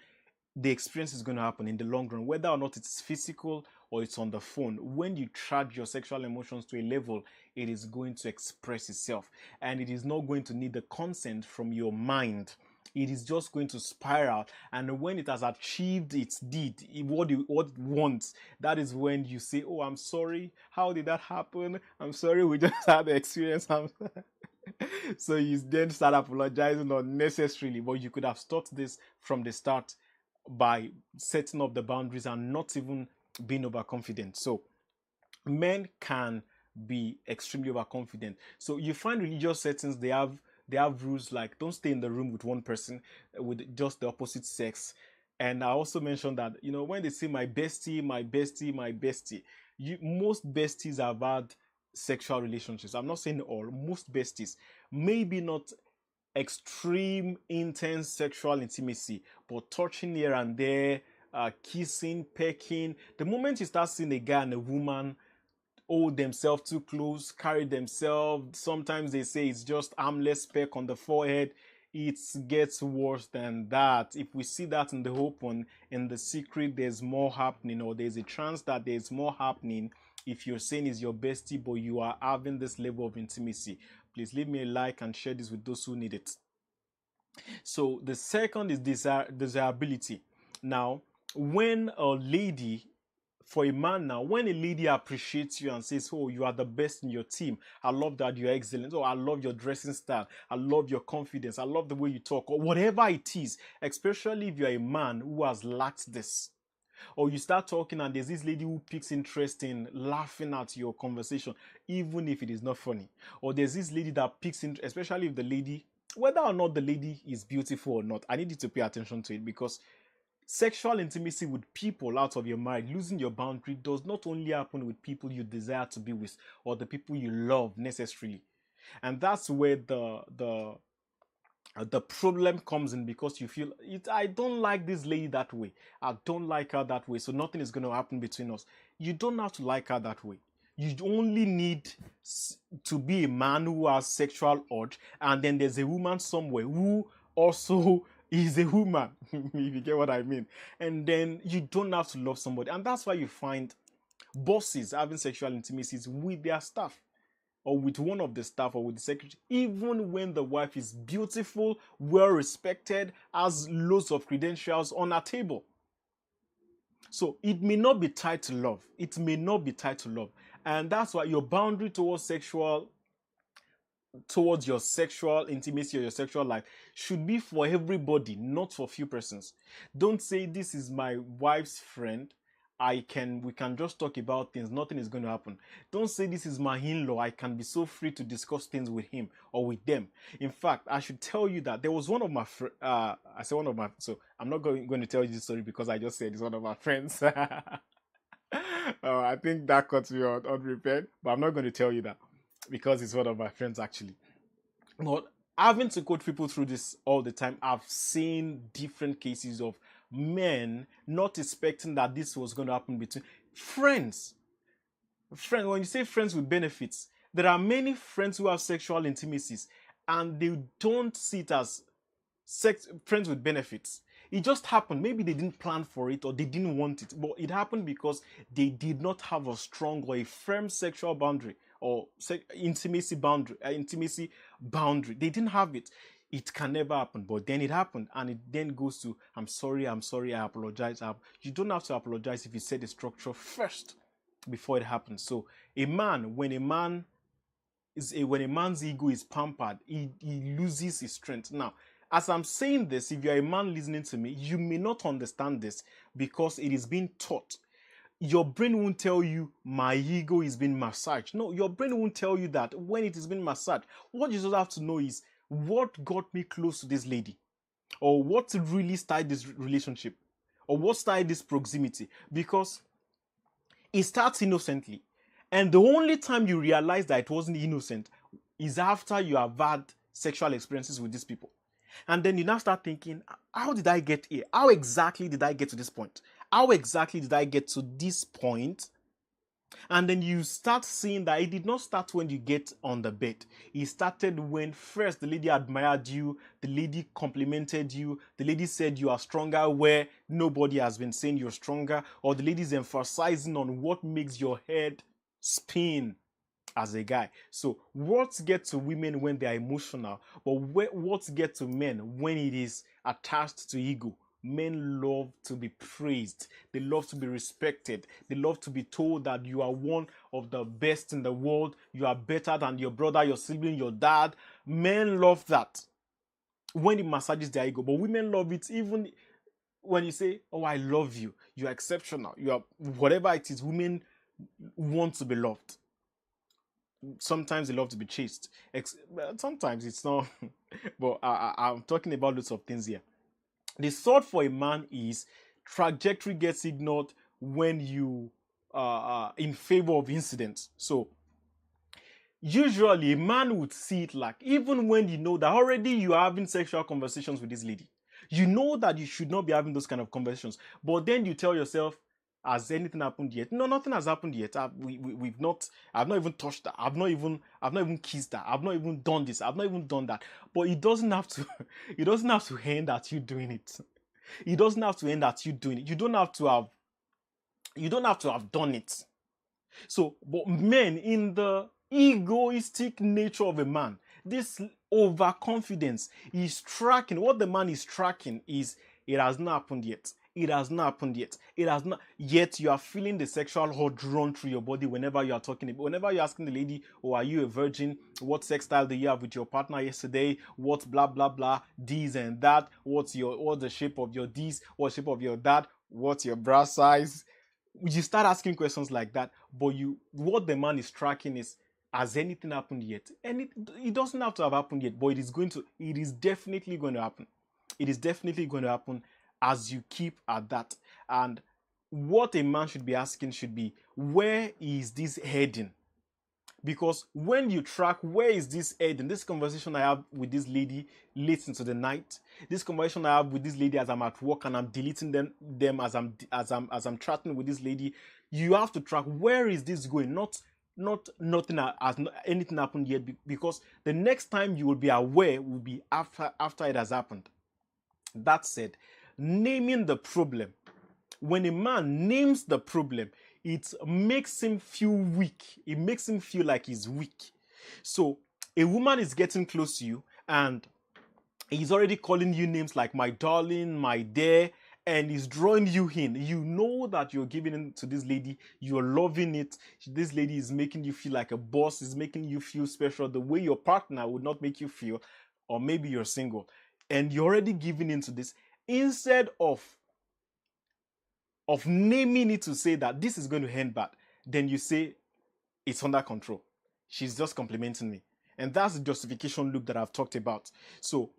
the experience is going to happen in the long run, whether or not it's physical or it's on the phone. When you charge your sexual emotions to a level, it is going to express itself, and it is not going to need the consent from your mind. It is just going to spiral, and when it has achieved its deed, what it wants, that is when you say, oh, I'm sorry, how did that happen, I'm sorry, we just had the experience. So you then start apologizing unnecessarily, but you could have stopped this from the start by setting up the boundaries and not even being overconfident. So men can be extremely overconfident. So you find religious settings, they have rules like don't stay in the room with one person with just the opposite sex. And I also mentioned that, when they say my bestie, my bestie, my bestie, most besties have had sexual relationships. I'm not saying all, most besties, maybe not extreme, intense sexual intimacy, but touching here and there, kissing, pecking. The moment you start seeing a guy and a woman hold themselves too close, carry themselves, sometimes they say it's just armless peck on the forehead. It gets worse than that. If we see that in the open, in the secret, there's more happening, or there's a chance that there's more happening. If you're saying it's your bestie, but you are having this level of intimacy, please leave me a like and share this with those who need it. So the second is desirability. Now, when a lady, for a man now, when a lady appreciates you and says, oh, you are the best in your team, I love that you're excellent, oh, I love your dressing style, I love your confidence, I love the way you talk, or whatever it is, especially if you're a man who has lacked this, or you start talking and there's this lady who picks interest in laughing at your conversation, even if it is not funny, or there's this lady that picks interest, especially if the lady, whether or not the lady is beautiful or not, I need you to pay attention to it, because sexual intimacy with people out of your marriage, losing your boundary, does not only happen with people you desire to be with or the people you love necessarily. And that's where the problem comes in, because you feel it, I don't like this lady that way, I don't like her that way, so nothing is going to happen between us. You don't have to like her that way. You only need to be a man who has sexual urge, and then there's a woman somewhere who also is a woman, if you get what I mean. And then you don't have to love somebody, and that's why you find bosses having sexual intimacies with their staff, or with one of the staff, or with the secretary, even when the wife is beautiful, well respected, has loads of credentials on her table. So it may not be tied to love. It may not be tied to love. And that's why your boundary towards your sexual intimacy or your sexual life should be for everybody, not for few persons. Don't say this is my wife's friend, we can just talk about things, nothing is going to happen. Don't say this is my in-law, I can be so free to discuss things with him or with them. In fact, I should tell you that there was one of my I say one of my, so I'm not going to tell you this story because I just said it's one of my friends. I think that caught me unprepared, but I'm not going to tell you that because it's one of my friends actually. But having to coach people through this all the time, I've seen different cases of men not expecting that this was going to happen between friends. Friend, when you say friends with benefits, there are many friends who have sexual intimacies and they don't see it as friends with benefits. It just happened. Maybe they didn't plan for it or they didn't want it, but it happened because they did not have a strong or a firm sexual boundary or intimacy boundary. They didn't have it. It can never happen, but then it happened, and it then goes to I'm sorry, I apologize. You don't have to apologize if you set the structure first before it happens. So a man, when a man's ego is pampered, he loses his strength. Now, as I'm saying this, if you're a man listening to me, you may not understand this because it is being taught. Your brain won't tell you my ego is being massaged. No, your brain won't tell you that when it is being massaged. What you just have to know is what got me close to this lady, or what really started this relationship, or what started this proximity. Because it starts innocently. And the only time you realize that it wasn't innocent is after you have had sexual experiences with these people. And then you now start thinking, how did I get here? How exactly did I get to this point? How exactly did I get to this point? And then you start seeing that it did not start when you get on the bed. It started when first the lady admired you, the lady complimented you, the lady said you are stronger where nobody has been saying you're stronger, or the lady is emphasizing on what makes your head spin as a guy. So words get to women when they are emotional, but words get to men when it is attached to ego. Men love to be praised. They love to be respected. They love to be told that you are one of the best in the world. You are better than your brother, your sibling, your dad. Men love that when it massages their ego. But women love it even when you say, oh, I love you. You are exceptional. You are whatever it is. Women want to be loved. Sometimes they love to be chased. Sometimes it's not. But I'm talking about lots of things here. The third for a man is trajectory gets ignored when you in favor of incidents. So usually a man would see it like, even when you know that already you are having sexual conversations with this lady, you know that you should not be having those kind of conversations, but then you tell yourself, has anything happened yet? No, nothing has happened yet. We've not. I've not even touched her. I've not even kissed her. I've not even done this. I've not even done that. But it doesn't have to. It doesn't have to end at you doing it. It doesn't have to end at you doing it. You don't have to have. You don't have to have done it. So, but men, in the egoistic nature of a man, this overconfidence is tracking. What the man is tracking is, it has not happened yet. It has not happened yet. It has not yet. You are feeling the sexual urge run through your body whenever you are talking. Whenever you're asking the lady, "Oh, are you a virgin? What sex style do you have with your partner yesterday? What blah blah blah, this and that? What's the shape of your this? What shape of your that? What's your bra size?" You start asking questions like that, but what the man is tracking is, has anything happened yet? And it doesn't have to have happened yet, but it is definitely going to happen. It is definitely going to happen as you keep at that. And what a man should be asking should be, where is this heading? Because when you track, where is this heading? This conversation I have with this lady late into the night, this conversation I have with this lady as I'm at work and I'm deleting them as I'm chatting with this lady, you have to track, where is this going? Nothing has anything happened yet, because the next time you will be aware will be after it has happened. That said, naming the problem. When a man names the problem, it makes him feel weak. It makes him feel like he's weak. So a woman is getting close to you and he's already calling you names like my darling, my dear, and he's drawing you in. You know that you're giving in to this lady. You're loving it. This lady is making you feel like a boss, is making you feel special the way your partner would not make you feel, or maybe you're single. And you're already giving into this. Instead of naming it to say that this is going to end bad, then you say it's under control. She's just complimenting me. And that's the justification loop that I've talked about. So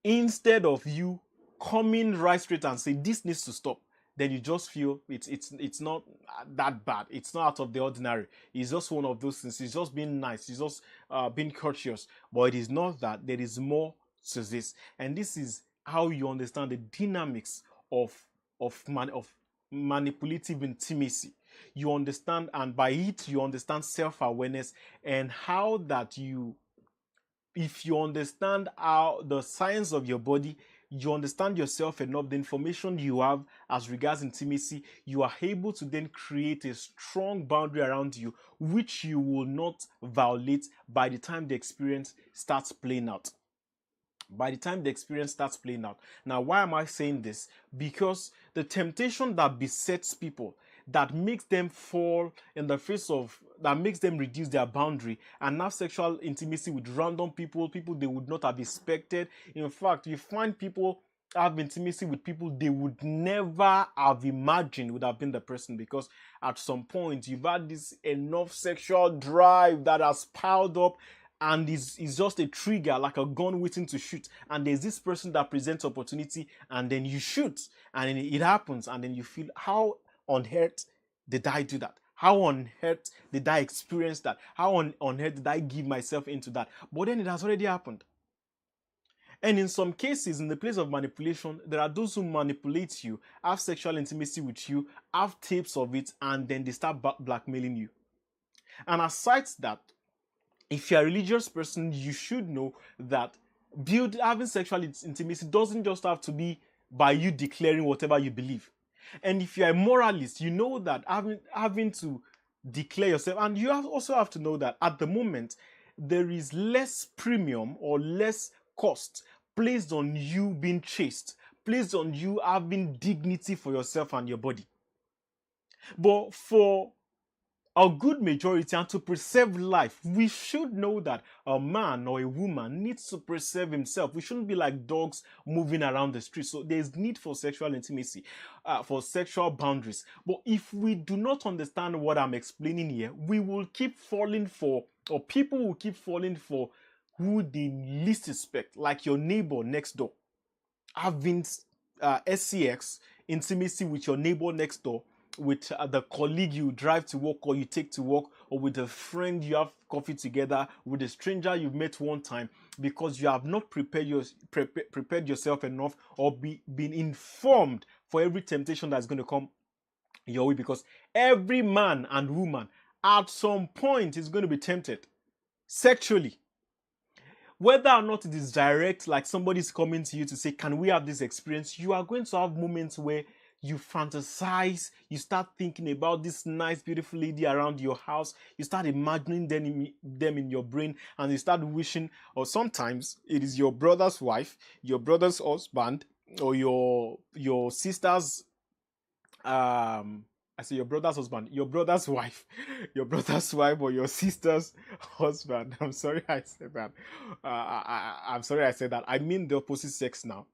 instead of you coming right straight and say this needs to stop, then you just feel it's not that bad. It's not out of the ordinary. It's just one of those things. It's just being nice. It's just being courteous. But it is not that. There is more to this. And this is how you understand the dynamics of manipulative intimacy. you understand, and by it you understand self-awareness, and how that you, if you understand how the science of your body, you understand yourself enough, the information you have as regards intimacy, you are able to then create a strong boundary around you, which you will not violate by the time the experience starts playing out. By the time the experience starts playing out. Now, why am I saying this? Because the temptation that besets people, that makes them fall in the face of, that makes them reduce their boundary and have sexual intimacy with random people, people they would not have expected. In fact, you find people have intimacy with people they would never have imagined would have been the person, because at some point you've had this enough sexual drive that has piled up, and is just a trigger, like a gun waiting to shoot, and there's this person that presents opportunity, and then you shoot, and then it happens, and then you feel, how on earth did I do that? How on earth did I experience that? How on earth did I give myself into that? But then it has already happened. And in some cases, in the place of manipulation, there are those who manipulate you, have sexual intimacy with you, have tapes of it, and then they start blackmailing you. And aside that, if you're a religious person, you should know that having sexual intimacy doesn't just have to be by you declaring whatever you believe. And if you're a moralist, you know that having to declare yourself, and you also have to know that at the moment, there is less premium or less cost placed on you being chaste, placed on you having dignity for yourself and your body. But for a good majority, and to preserve life, we should know that a man or a woman needs to preserve himself. We shouldn't be like dogs moving around the street. So there's need for sexual intimacy, for sexual boundaries. But if we do not understand what I'm explaining here, we will keep falling for, or people will keep falling for, who they least expect, like your neighbor next door. Having SCX, intimacy with your neighbor next door, with the colleague you drive to work or you take to work, or with a friend you have coffee together, with a stranger you've met one time, because you have not prepared yourself enough, or been informed for every temptation that's going to come your way. Because every man and woman at some point is going to be tempted sexually. Whether or not it is direct, like somebody's coming to you to say, can we have this experience? You are going to have moments where you fantasize, you start thinking about this nice, beautiful lady around your house, you start imagining them in your brain, and you start wishing, or sometimes it is your brother's wife, your brother's husband, or your sister's, I say your brother's husband, your brother's wife, your brother's wife, or your sister's husband. I'm sorry I said that. I'm sorry I said that. I mean the opposite sex now.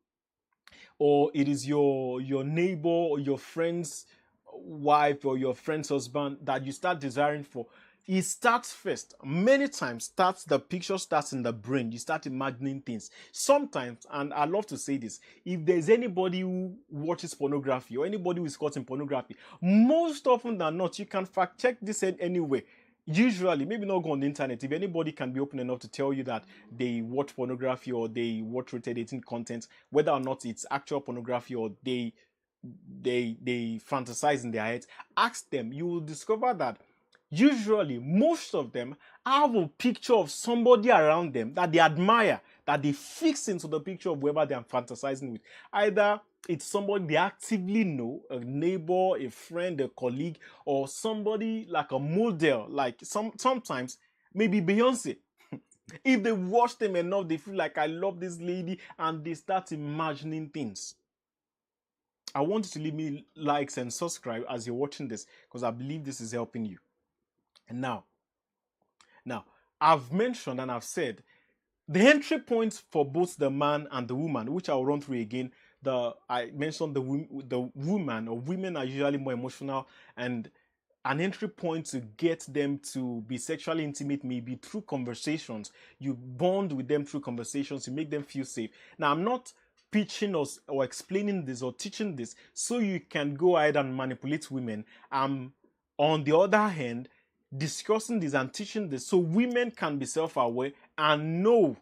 Or it is your neighbor or your friend's wife or your friend's husband that you start desiring for. It starts first. Many times, the picture starts in the brain. You start imagining things. Sometimes, and I love to say this, if there's anybody who watches pornography or anybody who is caught in pornography, most often than not, you can fact check this anyway. Usually, maybe not go on the internet. If anybody can be open enough to tell you that they watch pornography or they watch rated 18 content, whether or not it's actual pornography or they fantasize in their heads, ask them. You will discover that usually most of them have a picture of somebody around them that they admire, that they fix into the picture of whoever they are fantasizing with. Either it's somebody they actively know, a neighbor, a friend, a colleague, or somebody like a model, like sometimes maybe Beyonce. If they watch them enough, they feel like, I love this lady, and they start imagining things. I want you to leave me likes and subscribe as you're watching this, because I believe this is helping you. And now, I've mentioned and I've said the entry points for both the man and the woman, which I'll run through again. I mentioned the woman, or women are usually more emotional, and an entry point to get them to be sexually intimate may be through conversations. You bond with them through conversations, you make them feel safe. Now, I'm not pitching us or explaining this or teaching this so you can go ahead and manipulate women. On the other hand, discussing this and teaching this so women can be self-aware and know.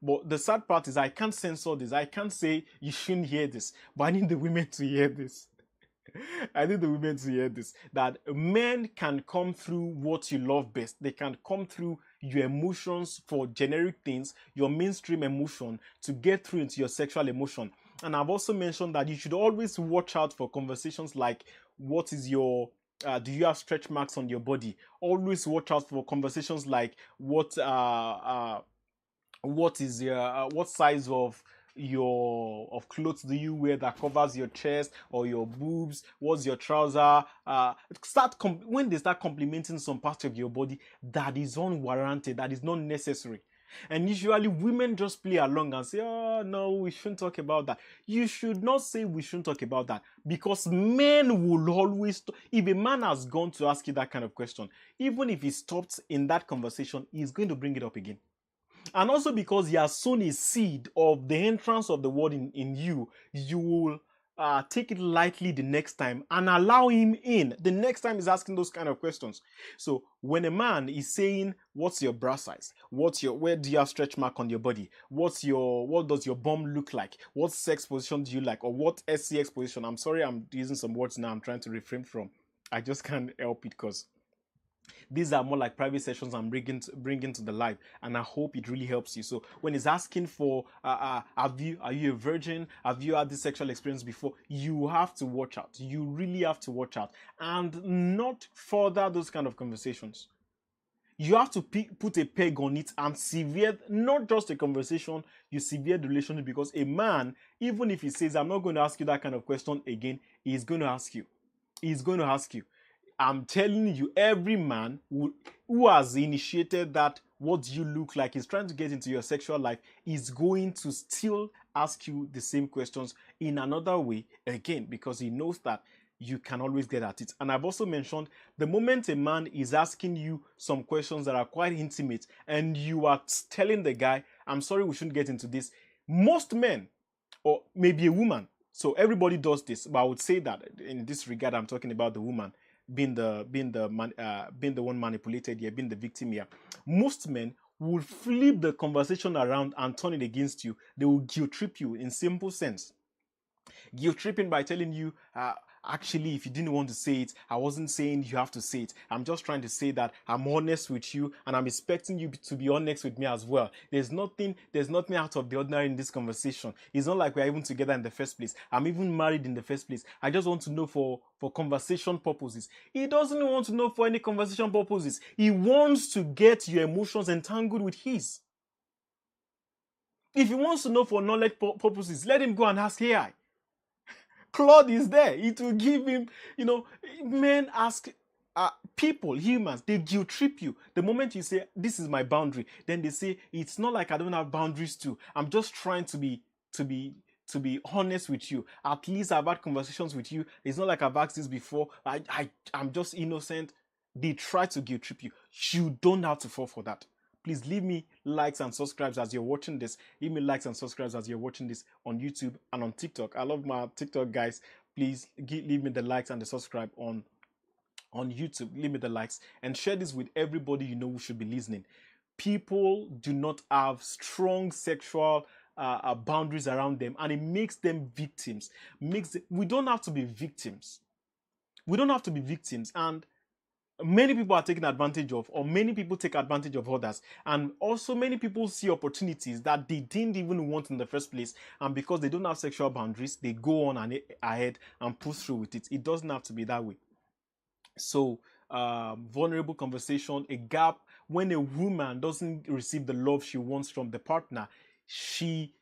But the sad part is I can't censor this. I can't say you shouldn't hear this, but I need the women to hear this. I need the women to hear this, that men can come through what you love best. They can come through your emotions for generic things, your mainstream emotion, to get through into your sexual emotion. And I've also mentioned that you should always watch out for conversations like, what is your do you have stretch marks on your body? Always watch out for conversations like, what is your what size of your of clothes do you wear that covers your chest or your boobs? What's your trouser? When they start complimenting some part of your body that is unwarranted, that is not necessary. And usually women just play along and say, oh no, we shouldn't talk about that. You should not say we shouldn't talk about that, because men will always if a man has gone to ask you that kind of question, even if he stops in that conversation, he's going to bring it up again. And also because he has sown a seed of the entrance of the word in you, you will take it lightly the next time and allow him in the next time he's asking those kind of questions. So when a man is saying, what's your bra size? Where do you have stretch mark on your body? What does your bum look like? What sex position do you like? Or what SCX position? I'm sorry, I'm using some words now I'm trying to refrain from. I just can't help it, because these are more like private sessions I'm bringing to the live, and I hope it really helps you. So when it's asking for, are you a virgin? Have you had this sexual experience before? You have to watch out. You really have to watch out and not further those kind of conversations. You have to put a peg on it and sever, not just a conversation, you sever the relationship, because a man, even if he says, I'm not going to ask you that kind of question again, he's going to ask you. He's going to ask you. I'm telling you, every man who has initiated that, what do you look like, is trying to get into your sexual life, is going to still ask you the same questions in another way again, because he knows that you can always get at it. And I've also mentioned, the moment a man is asking you some questions that are quite intimate and you are telling the guy, I'm sorry, we shouldn't get into this, most men, or maybe a woman, so everybody does this, but I would say that in this regard, I'm talking about the woman being the one manipulated here, being the victim here. Most men will flip the conversation around and turn it against you. They will guilt trip you in simple sense. Guilt tripping by telling you, actually, if you didn't want to say it, I wasn't saying you have to say it. I'm just trying to say that I'm honest with you, and I'm expecting you to be honest with me as well. There's nothing out of the ordinary in this conversation. It's not like we're even together in the first place. I'm even married in the first place. I just want to know for conversation purposes. He doesn't want to know for any conversation purposes. He wants to get your emotions entangled with his. If he wants to know for knowledge purposes, let him go and ask AI. Claude is there. It will give him, men ask people, humans, they guilt trip you. The moment you say, this is my boundary, then they say, it's not like I don't have boundaries too. I'm just trying to be honest with you. At least I've had conversations with you. It's not like I've asked this before. I'm just innocent. They try to guilt trip you. You don't have to fall for that. Please leave me likes and subscribes as you're watching this. Leave me likes and subscribes as you're watching this on YouTube and on TikTok. I love my TikTok guys. Please leave me the likes and the subscribe on YouTube. Leave me the likes and share this with everybody you know who should be listening. People do not have strong sexual boundaries around them, and it makes them victims. We don't have to be victims. We don't have to be victims, and many people are taken advantage of, or many people take advantage of others, and also many people see opportunities that they didn't even want in the first place, and because they don't have sexual boundaries, they go on and ahead and push through with it. It doesn't have to be that way. So vulnerable conversation, a gap. When a woman doesn't receive the love she wants from the partner, she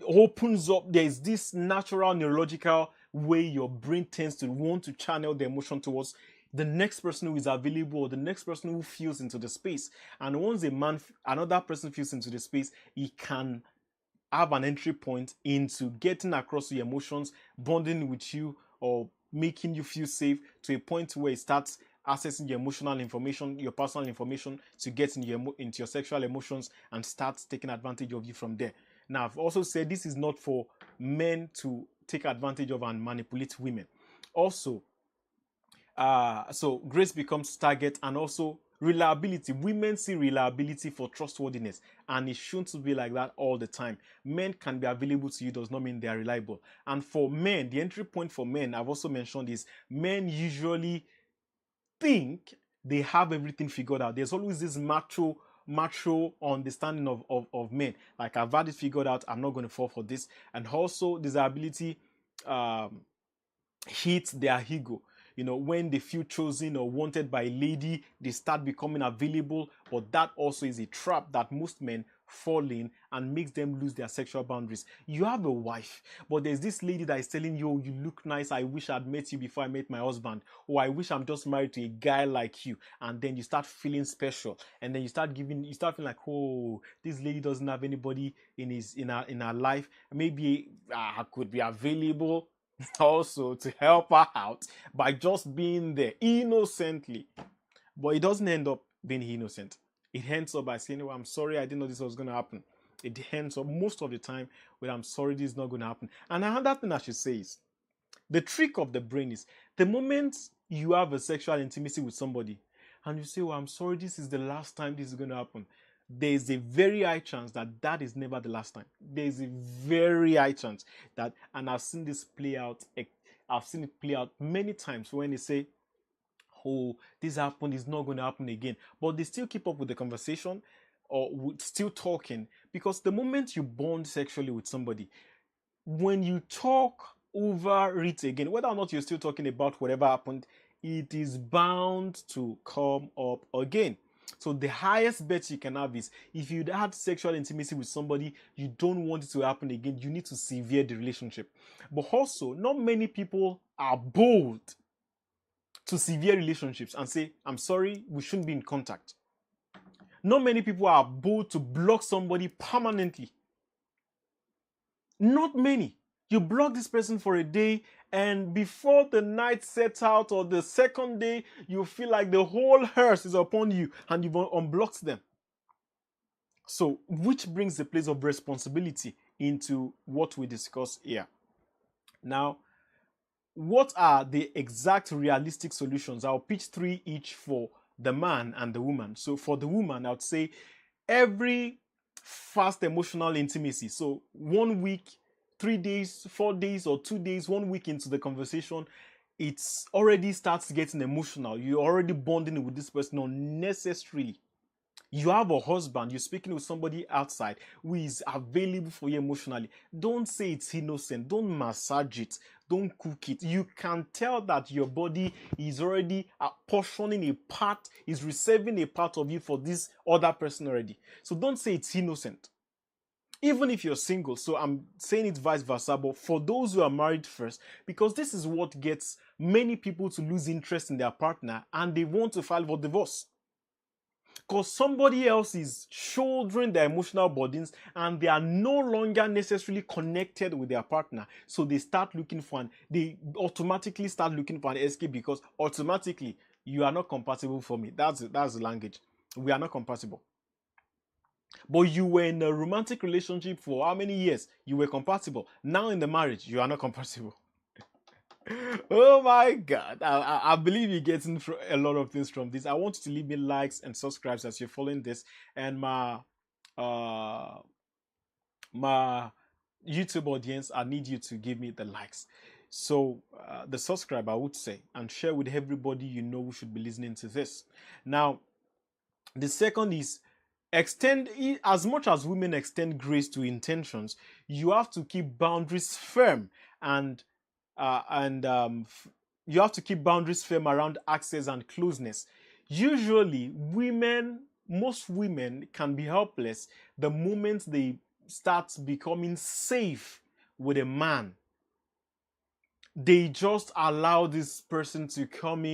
opens up. There's this natural neurological way your brain tends to want to channel the emotion towards the next person who is available, or the next person who feels into the space. And once another person feels into the space, he can have an entry point into getting across your emotions, bonding with you, or making you feel safe to a point where it starts accessing your emotional information, your personal information, to get into your sexual emotions and start taking advantage of you from there. Now, I've also said this is not for men to take advantage of and manipulate women. Also, so grace becomes target, and also Reliability. Women see reliability for trustworthiness, and it shouldn't be like that all the time. Men can be available to you does not mean they are reliable. And for men, the entry point for men, I've also mentioned, is men usually think they have everything figured out. There's always this macho understanding of men. Like, I've had it figured out, I'm not going to fall for this. And also desirability hits their ego. You know, when they feel chosen or wanted by a lady, they start becoming available. But that also is a trap that most men fall in and makes them lose their sexual boundaries. You have a wife, but there's this lady that is telling you, oh, you look nice, I wish I'd met you before I met my husband, or I wish I'm just married to a guy like you. And then you start feeling special, and then you start feeling like, oh, this lady doesn't have anybody in her life. Maybe I could be available also to help her out by just being there innocently. But it doesn't end up being innocent. It ends up by saying, oh, I'm sorry, I didn't know this was going to happen. It ends up most of the time with, I'm sorry, this is not going to happen. And another thing I should say is, the trick of the brain is, the moment you have a sexual intimacy with somebody and you say, oh, I'm sorry, this is the last time this is going to happen, there's a very high chance that that is never the last time. There's a very high chance that, and I've seen this play out. I've seen it play out many times when they say, oh, this happened, it's not going to happen again. But they still keep up with the conversation or still talking, because the moment you bond sexually with somebody, when you talk over it again, whether or not you're still talking about whatever happened, it is bound to come up again. So the highest bet you can have is, if you had sexual intimacy with somebody, you don't want it to happen again, you need to sever the relationship. But also, not many people are bold to sever relationships and say, I'm sorry, we shouldn't be in contact. Not many people are bold to block somebody permanently. Not many. You block this person for a day, and before the night sets out or the second day, you feel like the whole curse is upon you and you've unblocked them. So, which brings the place of responsibility into what we discuss here. Now, what are the exact realistic solutions? I'll pitch 3 each for the man and the woman. So for the woman, I would say every fast emotional intimacy. So 1 week, 3 days, 4 days, or 2 days, 1 week into the conversation, it's already starts getting emotional. You're already bonding with this person unnecessarily. You have a husband, you're speaking with somebody outside who is available for you emotionally. Don't say it's innocent. Don't massage it. Don't cook it. You can tell that your body is already portioning a part, is reserving a part of you for this other person already. So don't say it's innocent. Even if you're single, so I'm saying it vice versa, but for those who are married first, because this is what gets many people to lose interest in their partner and they want to file for divorce. Because somebody else is shouldering their emotional burdens and they are no longer necessarily connected with their partner. So they automatically start looking for an escape, because automatically you are not compatible for me. That's the language. We are not compatible. But you were in a romantic relationship for how many years? You were compatible. Now in the marriage, you are not compatible. Oh my God. I believe you're getting a lot of things from this. I want you to leave me likes and subscribes as you're following this. And my YouTube audience, I need you to give me the likes. So the subscribe, I would say, and share with everybody you know who should be listening to this. Now, the second is, extend, as much as women extend grace to intentions, you have to keep boundaries firm, and you have to keep boundaries firm around access and closeness. Usually, most women can be helpless the moment they start becoming safe with a man. They just allow this person to come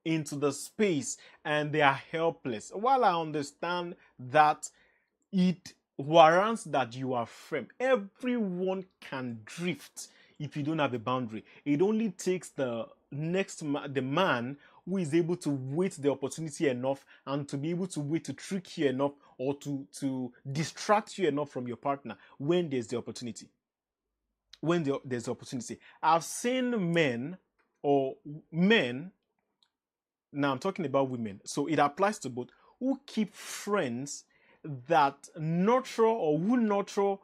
into the space and they are helpless. While I understand that it warrants that you are firm, everyone can drift if you don't have a boundary. It only takes the man who is able to wait the opportunity enough and to be able to wait to trick you enough or to distract you enough from your partner when there's the opportunity. There's the opportunity. I've seen men Now I'm talking about women. So it applies to both, who keep friends that nurture or who nurture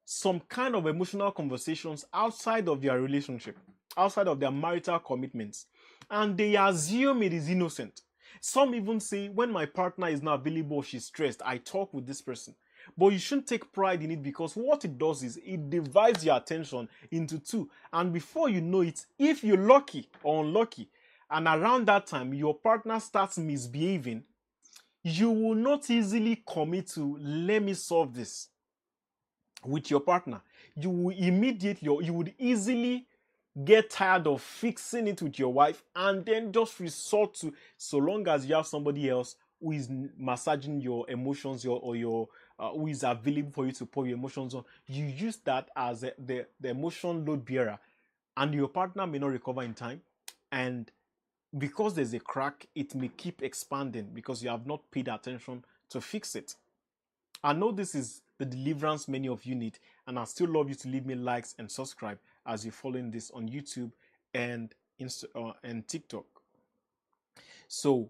some kind of emotional conversations outside of their relationship, outside of their marital commitments. And they assume it is innocent. Some even say, when my partner is not available or she's stressed, I talk with this person. But you shouldn't take pride in it, because what it does is it divides your attention into two. And before you know it, if you're lucky or unlucky, and around that time your partner starts misbehaving, you will not easily commit to, let me solve this with your partner. You would easily get tired of fixing it with your wife, and then just resort to, so long as you have somebody else who is massaging your emotions, or your who is available for you to pour your emotions on, you use that as the emotion load bearer, and your partner may not recover in time, and because there's a crack, it may keep expanding because you have not paid attention to fix it. I know this is the deliverance many of you need, and I still love you to leave me likes and subscribe as you're following this on YouTube and and TikTok. So,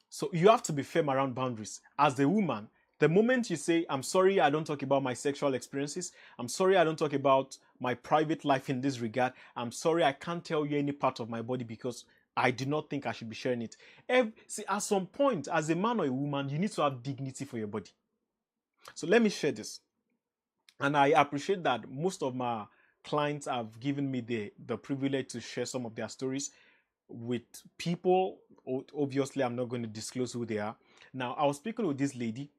so you have to be firm around boundaries. As the woman, the moment you say, I'm sorry, I don't talk about my sexual experiences, I'm sorry, I don't talk about my private life in this regard, I'm sorry, I can't tell you any part of my body because I do not think I should be sharing it. See, at some point, as a man or a woman, you need to have dignity for your body. So let me share this. And I appreciate that most of my clients have given me the privilege to share some of their stories with people. Obviously, I'm not going to disclose who they are. Now, I was speaking with this lady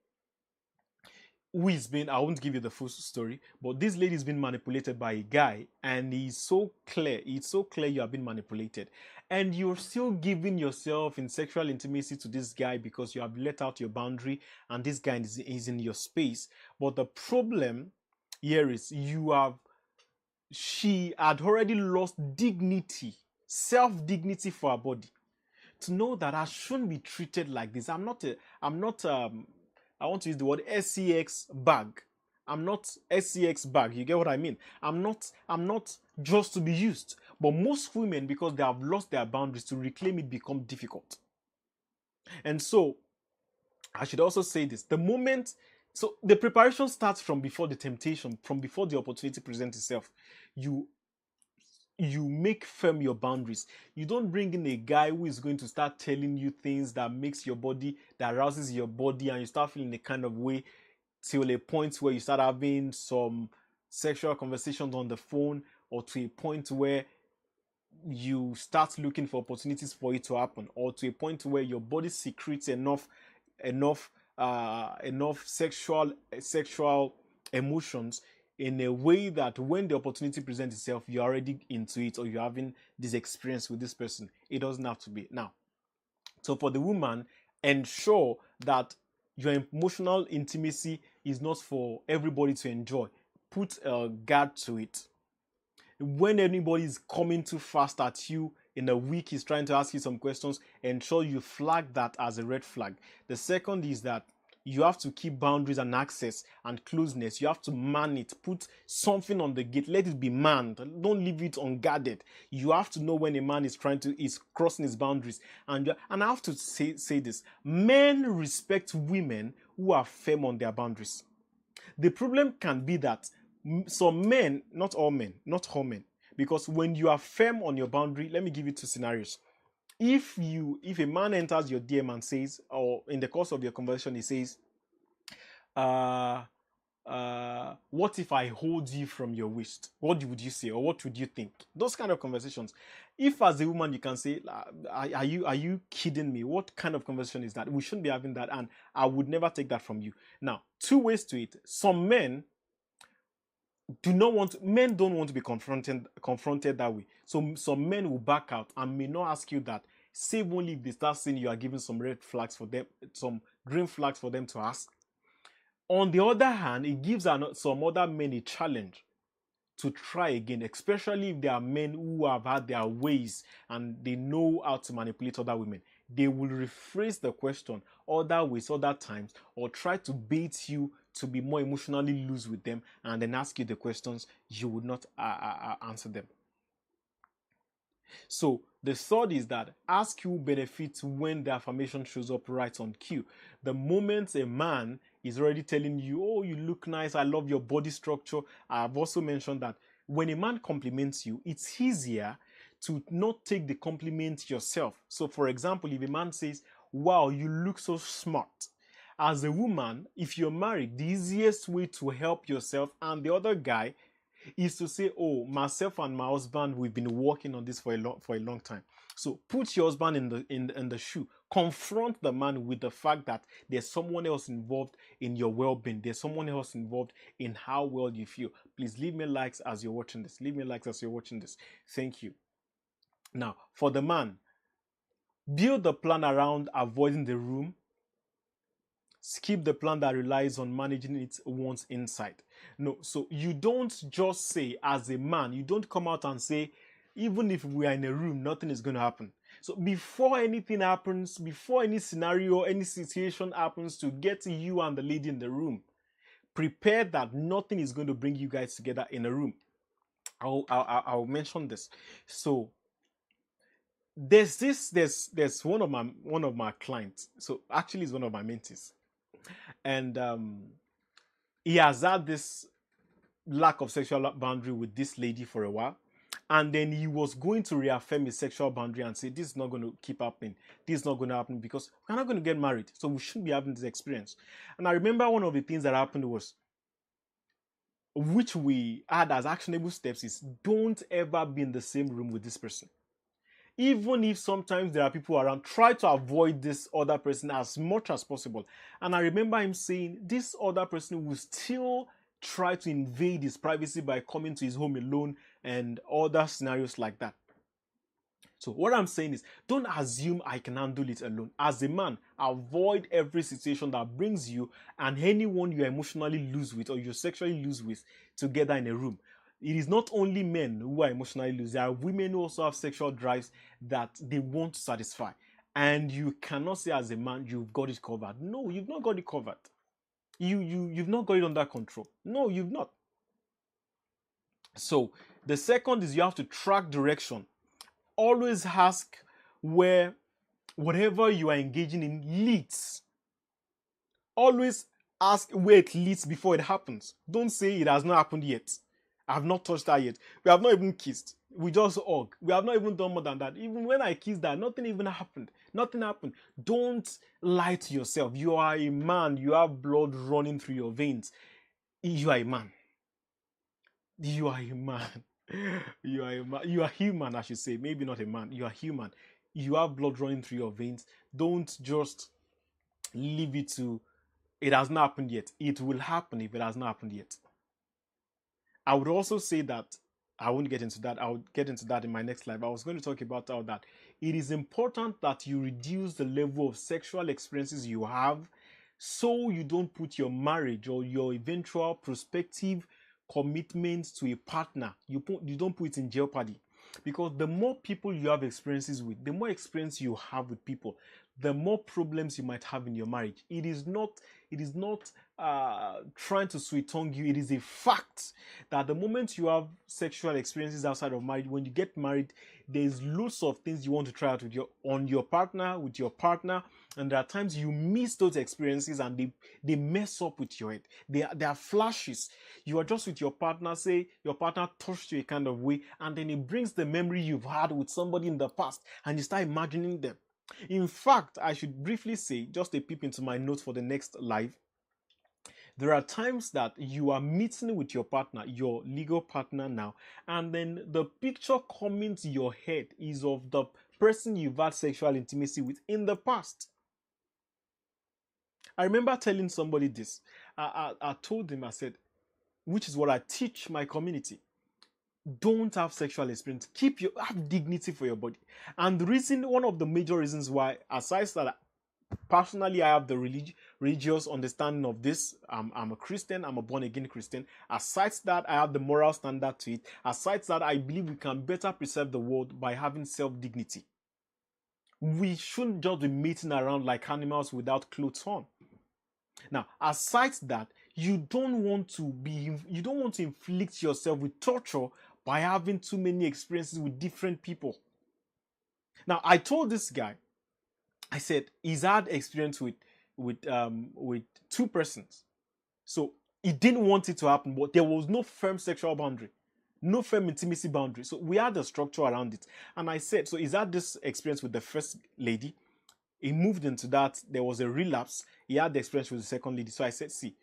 who is being, I won't give you the full story, but this lady is being manipulated by a guy, and it's so clear you have been manipulated. And you're still giving yourself in sexual intimacy to this guy because you have let out your boundary, and this guy is in your space. But the problem here is she had already lost dignity, self-dignity for her body, to know that I shouldn't be treated like this. I'm not I want to use the word SCX bag. I'm not SCX bag. You get what I mean? I'm not just to be used. But most women, because they have lost their boundaries, to reclaim it become difficult. And so I should also say this. So the preparation starts from before the temptation, from before the opportunity presents itself. You you make firm your boundaries. You don't bring in a guy who is going to start telling you things that makes your body, that arouses your body, and you start feeling a kind of way till a point where you start having some sexual conversations on the phone, or to a point where you start looking for opportunities for it to happen, or to a point where your body secretes enough sexual emotions in a way that when the opportunity presents itself, you're already into it, or you're having this experience with this person. It doesn't have to be. Now, so for the woman, ensure that your emotional intimacy is not for everybody to enjoy. Put a guard to it. When anybody is coming too fast at you in a week, is trying to ask you some questions, ensure you flag that as a red flag. The second is that you have to keep boundaries and access and closeness. You have to man it. Put something on the gate. Let it be manned. Don't leave it unguarded. You have to know when a man is crossing his boundaries. And I have to say this: men respect women who are firm on their boundaries. The problem can be that some men, not all men, because when you are firm on your boundary, let me give you two scenarios. If a man enters your DM and says, or in the course of your conversation, he says, what if I hold you from your waist? What would you say, or what would you think? Those kind of conversations. If as a woman you can say, are you kidding me? What kind of conversation is that? We shouldn't be having that, and I would never take that from you. Now, two ways to it. Some men don't want to be confronted that way. So some men will back out and may not ask you that, save only if they start saying you are giving some red flags for them, some green flags for them to ask. On the other hand, it gives some other men a challenge to try again, especially if there are men who have had their ways and they know how to manipulate other women. They will rephrase the question other ways, other times, or try to bait you to be more emotionally loose with them, and then ask you the questions you would not answer them. So the third is that ask who benefits when the affirmation shows up right on cue. The moment a man is already telling you, oh, you look nice, I love your body structure. I've also mentioned that when a man compliments you, it's easier to not take the compliment yourself. So, for example, if a man says, wow, you look so smart. As a woman, if you're married, the easiest way to help yourself and the other guy is to say, oh, myself and my husband, we've been working on this for a long time. So put your husband in the shoe. Confront the man with the fact that there's someone else involved in your well-being. There's someone else involved in how well you feel. Please leave me likes as you're watching this. Leave me likes as you're watching this. Thank you. Now, for the man, build the plan around avoiding the room. Skip the plan that relies on managing it once inside. No, so you don't just say, as a man, you don't come out and say, even if we are in a room, nothing is going to happen. So before anything happens, before any scenario, any situation happens to get you and the lady in the room, prepare that nothing is going to bring you guys together in a room. I'll mention this. So there's one of my clients. So actually, it's one of my mentees, and he has had this lack of sexual boundary with this lady for a while, and then he was going to reaffirm his sexual boundary and say, this is not going to keep happening, this is not going to happen, because we're not going to get married, so we shouldn't be having this experience. And I remember one of the things that happened was, which we had as actionable steps, is don't ever be in the same room with this person. Even if sometimes there are people around, try to avoid this other person as much as possible. And I remember him saying this other person will still try to invade his privacy by coming to his home alone and other scenarios like that. So what I'm saying is, don't assume I can handle it alone. As a man, avoid every situation that brings you and anyone you emotionally lose with or you sexually lose with together in a room. It is not only men who are emotionally loose. There are women who also have sexual drives that they want to satisfy. And you cannot say as a man, you've got it covered. No, you've not got it covered. You've not got it under control. No, you've not. So the second is you have to track direction. Always ask where whatever you are engaging in leads. Always ask where it leads before it happens. Don't say it has not happened yet. I have not touched that yet. We have not even kissed. We just hug. We have not even done more than that. Even when I kissed that, nothing even happened. Nothing happened. Don't lie to yourself. You are a man. You have blood running through your veins. You are a man. You are a man. You are a man. You are human, I should say. Maybe not a man. You are human. You have blood running through your veins. Don't just leave it to it has not happened yet. It will happen if it has not happened yet. I would also say that I won't get into that. I'll get into that in my next live. I was going to talk about how that it is important that you reduce the level of sexual experiences you have so you don't put your marriage or your eventual prospective commitment to a partner, you don't put it in jeopardy. Because the more people you have experiences with, the more experience you have with people, the more problems you might have in your marriage. It is not trying to sweet tongue you. It is a fact that the moment you have sexual experiences outside of marriage, when you get married, there's lots of things you want to try out with your partner, and there are times you miss those experiences and they mess up with your head. They are flashes. You are just with your partner, say your partner touched you a kind of way, and then it brings the memory you've had with somebody in the past, and you start imagining them. In fact, I should briefly say, just a peep into my notes for the next live, there are times that you are meeting with your partner, your legal partner now, and then the picture coming to your head is of the person you've had sexual intimacy with in the past. I remember telling somebody this. I told him, I said, which is what I teach my community. Don't have sexual experience. Have dignity for your body. And the reason, one of the major reasons why, aside that, personally, I have the religious understanding of this. I'm a Christian. I'm a born-again Christian. Aside that, I have the moral standard to it. Aside that, I believe we can better preserve the world by having self-dignity. We shouldn't just be mating around like animals without clothes on. Now, aside that, you don't want to inflict yourself with torture by having too many experiences with different people. Now, I told this guy, I said he's had experience with two persons. So he didn't want it to happen, but there was no firm sexual boundary, no firm intimacy boundary. So we had a structure around it. And I said, so he's had this experience with the first lady. He moved into that. There was a relapse. He had the experience with the second lady. So I said, see,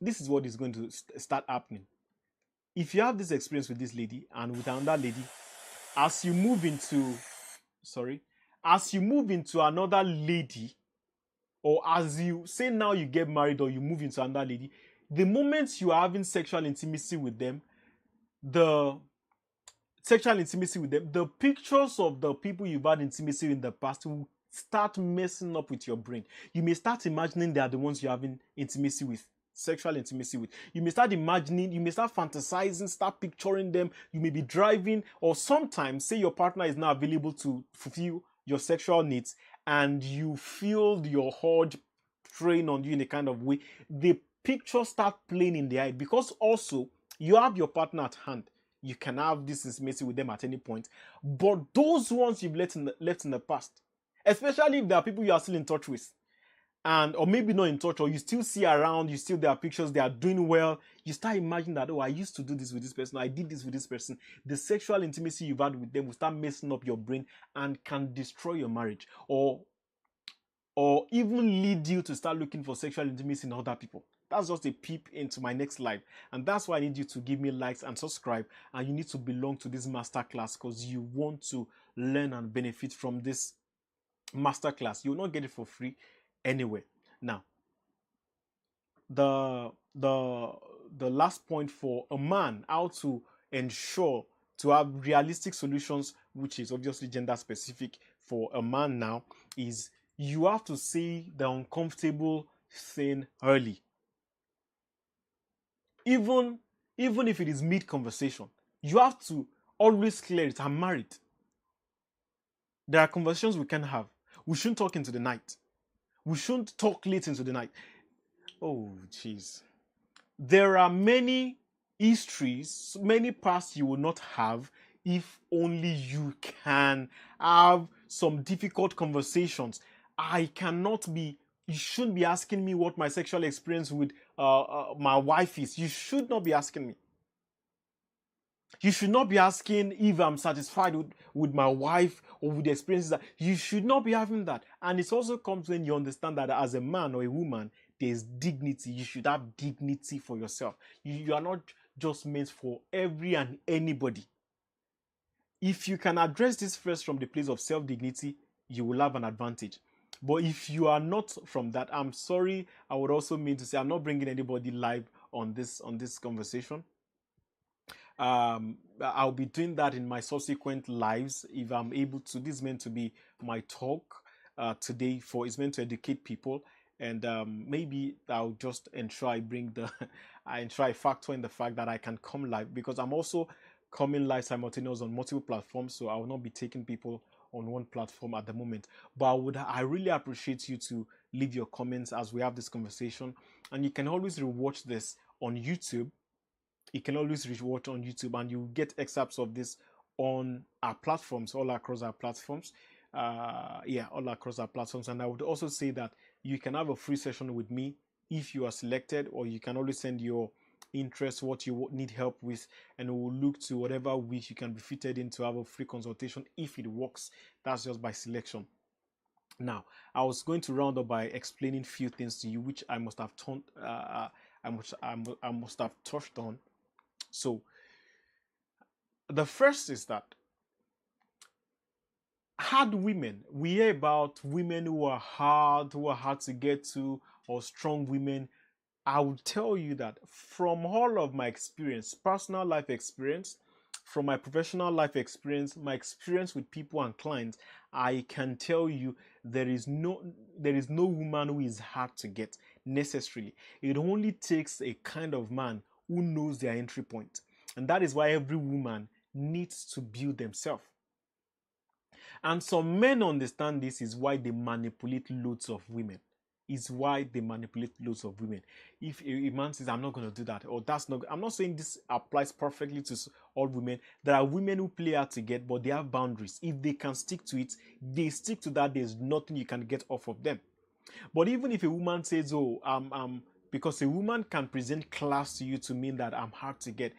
this is what is going to start happening. If you have this experience with this lady and with another lady, as you move into, sorry, as you move into another lady, or as you say now you get married or you move into another lady, the moment you are having sexual intimacy with them, the the pictures of the people you've had intimacy in the past will start messing up with your brain. You may start imagining they are the ones you're having intimacy with, sexual intimacy with. You may start imagining, you may start fantasizing, start picturing them. You may be driving, or sometimes, say your partner is not available to fulfill your sexual needs, and you feel your heart preying on you in a kind of way. The pictures start playing in their head, because also you have your partner at hand. You can have this intimacy with them at any point. But those ones you've left in the past, especially if there are people you are still in touch with, and or maybe not in touch, or you still see around, you still there are pictures, they are doing well, you start imagining that, oh, I used to do this with this person, I did this with this person. The sexual intimacy you've had with them will start messing up your brain and can destroy your marriage, or even lead you to start looking for sexual intimacy in other people. That's just a peep into my next live. And that's why I need you to give me likes and subscribe. And you need to belong to this masterclass, because you want to learn and benefit from this masterclass. You will not get it for free anywhere. Now, the last point for a man, how to ensure to have realistic solutions, which is obviously gender specific for a man now, is you have to see the uncomfortable thing early. Even if it is mid conversation, you have to always clear it. I'm married. There are conversations we can have. We shouldn't talk into the night. We shouldn't talk late into the night. Oh, jeez. There are many histories, many pasts you will not have if only you can have some difficult conversations. You shouldn't be asking me what my sexual experience with my wife is. You should not be asking me. You should not be asking if I'm satisfied with my wife or with the experiences. That you should not be having that. And it also comes when you understand that as a man or a woman, there's dignity. You should have dignity for yourself. You are not just meant for every and anybody. If you can address this first from the place of self-dignity, you will have an advantage. But if you are not from that, I'm sorry, I would also mean to say I'm not bringing anybody live on this conversation. I'll be doing that in my subsequent lives if I'm able to. This is meant to be my talk today. It's meant to educate people, and maybe I'll just ensure I bring I ensure I factor in the fact that I can come live, because I'm also coming live simultaneous on multiple platforms, so I will not be taking people on one platform at the moment. But I really appreciate you to leave your comments as we have this conversation, and you can always rewatch this on YouTube. You can always rewatch on YouTube, and you get excerpts of this on our platforms, all across our platforms. All across our platforms. And I would also say that you can have a free session with me if you are selected, or you can always send your interest, what you need help with, and we'll look to whatever week you can be fitted in to have a free consultation if it works. That's just by selection. Now, I was going to round up by explaining few things to you, which I must have I must have touched on. So, the first is that hard women, we hear about women who are hard to get to, or strong women. I will tell you that from all of my experience, personal life experience, from my professional life experience, my experience with people and clients, I can tell you there is no woman who is hard to get necessarily. It only takes a kind of man who knows their entry point. And that is why every woman needs to build themselves. And some men understand this is why they manipulate loads of women. is why they manipulate loads of women. If a man says, I'm not going to do that, or that's not, I'm not saying this applies perfectly to all women. There are women who play hard to get, but they have boundaries. If they can stick to it, they stick to that. There's nothing you can get off of them. But even if a woman says, oh, because a woman can present class to you to mean that I'm hard to get,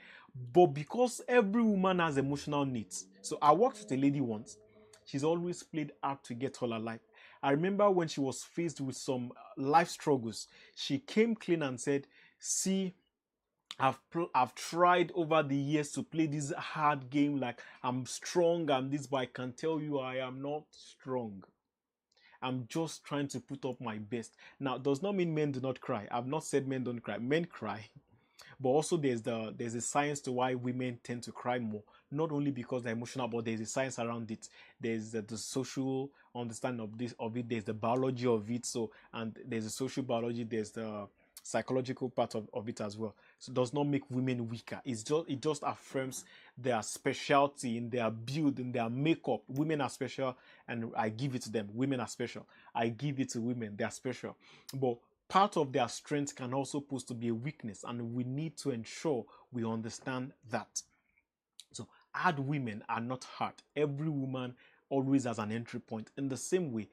but because every woman has emotional needs. So I worked with a lady once. She's always played hard to get all her life. I remember when she was faced with some life struggles, she came clean and said, see, I've tried over the years to play this hard game like I'm strong and this, but I can tell you I am not strong. I'm just trying to put up my best. Now, does not mean men do not cry. I've not said men don't cry. Men cry. But also there's a science to why women tend to cry more. Not only because they're emotional, but there's a science around it. There's the social understanding of it. There's the biology of it. So, and there's the social biology. There's the psychological part of it as well. So it does not make women weaker. It just affirms their specialty in their build, in their makeup. Women are special, and I give it to them. Women are special. I give it to women. They are special. But part of their strength can also pose to be a weakness, and we need to ensure we understand that. So hard women are not hard. Every woman always has an entry point. In the same way,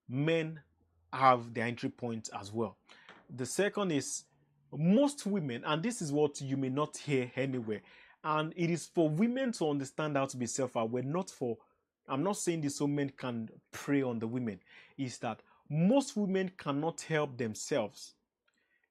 men have their entry point as well. The second is most women, and this is what you may not hear anywhere, and it is for women to understand how to be self-aware, not for, I'm not saying this so men can prey on the women, is that most women cannot help themselves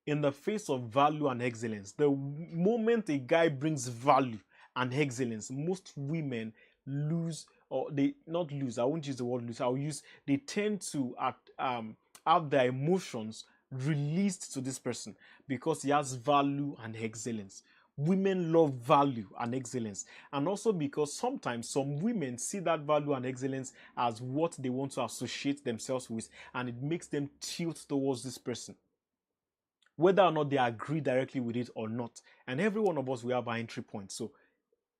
in the face of value and excellence. The moment a guy brings value and excellence, most women lose, or they not lose, I won't use the word lose, I'll use, they tend to have their emotions released to this person because he has value and excellence. Women love value and excellence, and also because sometimes some women see that value and excellence as what they want to associate themselves with, and it makes them tilt towards this person, whether or not they agree directly with it or not. And every one of us, we have our entry point. So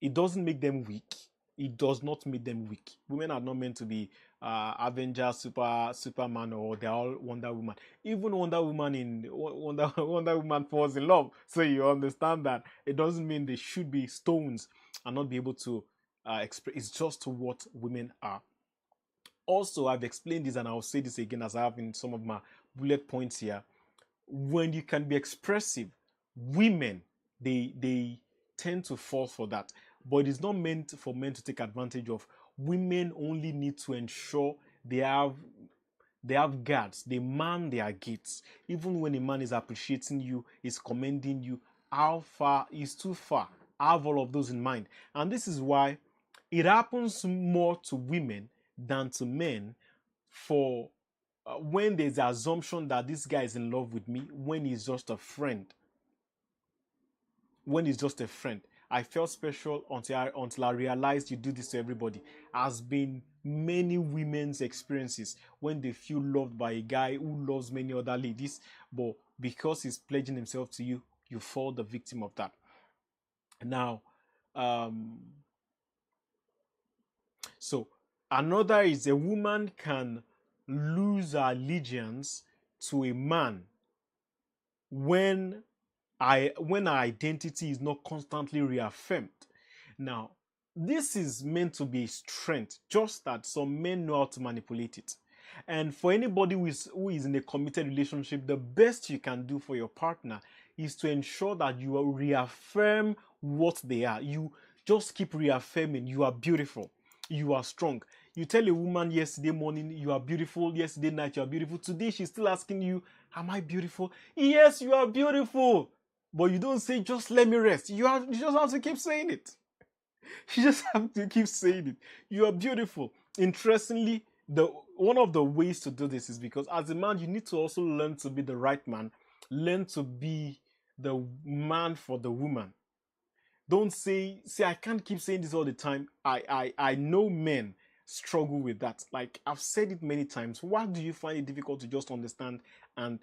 it doesn't make them weak. It does not make them weak. Women are not meant to be Avengers, Superman, or they're all Wonder Woman. Even Wonder Woman in Wonder Woman falls in love. So you understand that it doesn't mean they should be stones and not be able to express. It's just what women are. Also, I've explained this, and I'll say this again as I have in some of my bullet points here. When you can be expressive, women they tend to fall for that, but it's not meant for men to take advantage of. Women only need to ensure they have guards, they man their gates. Even when a man is appreciating you, is commending you, how far is too far. Have all of those in mind. And this is why it happens more to women than to men, for when there's the assumption that this guy is in love with me when he's just a friend. When he's just a friend. I felt special until I realized you do this to everybody. Has been many women's experiences when they feel loved by a guy who loves many other ladies, but because he's pledging himself to you, you fall the victim of that. Now, um, so another is a woman can lose her allegiance to a man when when our identity is not constantly reaffirmed. Now, this is meant to be a strength, just that some men know how to manipulate it. And for anybody who is in a committed relationship, the best you can do for your partner is to ensure that you reaffirm what they are. You just keep reaffirming you are beautiful, you are strong. You tell a woman yesterday morning you are beautiful, yesterday night you are beautiful. Today she's still asking you, am I beautiful? Yes, you are beautiful. But you don't say, just let me rest. You just have to keep saying it. You just have to keep saying it. You are beautiful. Interestingly, one of the ways to do this is because as a man, you need to also learn to be the right man. Learn to be the man for the woman. Don't say, I can't keep saying this all the time. I know men struggle with that. Like I've said it many times. Why do you find it difficult to just understand? And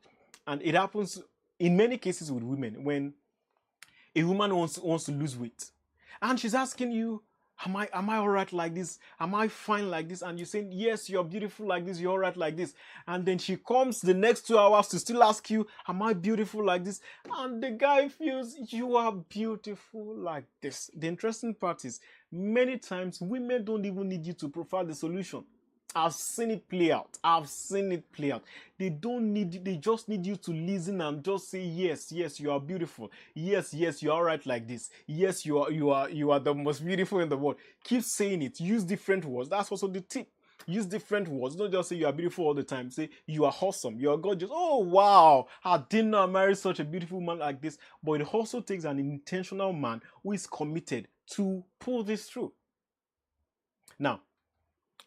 it happens in many cases with women when a woman wants to lose weight and she's asking you, Am I all right like this? Am I fine like this? And you're saying, yes, you're beautiful like this, you're all right like this. And then she comes the next 2 hours to still ask you, am I beautiful like this? And the guy feels you are beautiful like this. The interesting part is, many times women don't even need you to provide the solution. I've seen it play out. I've seen it play out. They don't need, they just need you to listen and just say, yes, yes, you are beautiful. Yes, yes, you are right like this. Yes, you are the most beautiful in the world. Keep saying it. Use different words. That's also the tip. Use different words. Don't just say you are beautiful all the time. Say you are awesome. You are gorgeous. Oh wow. I didn't know I married such a beautiful man like this. But it also takes an intentional man who is committed to pull this through. Now,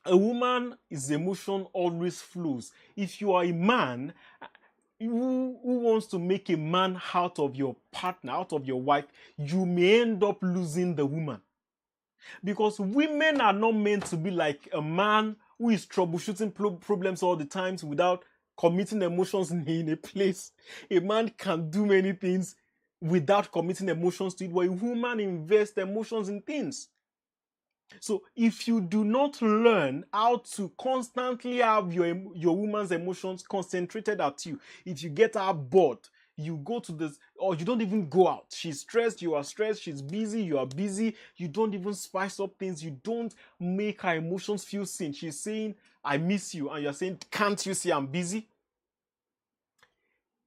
a woman's emotion always flows. If you are a man who wants to make a man out of your partner, out of your wife, you may end up losing the woman. Because women are not meant to be like a man who is troubleshooting problems all the times without committing emotions in a place. A man can do many things without committing emotions to it, but a woman invests emotions in things. So if you do not learn how to constantly have your woman's emotions concentrated at you, if you get her bored, you go to this, or you don't even go out. She's stressed, you are stressed, she's busy, you are busy, you don't even spice up things, you don't make her emotions feel seen. She's saying, I miss you, and you're saying, can't you see I'm busy?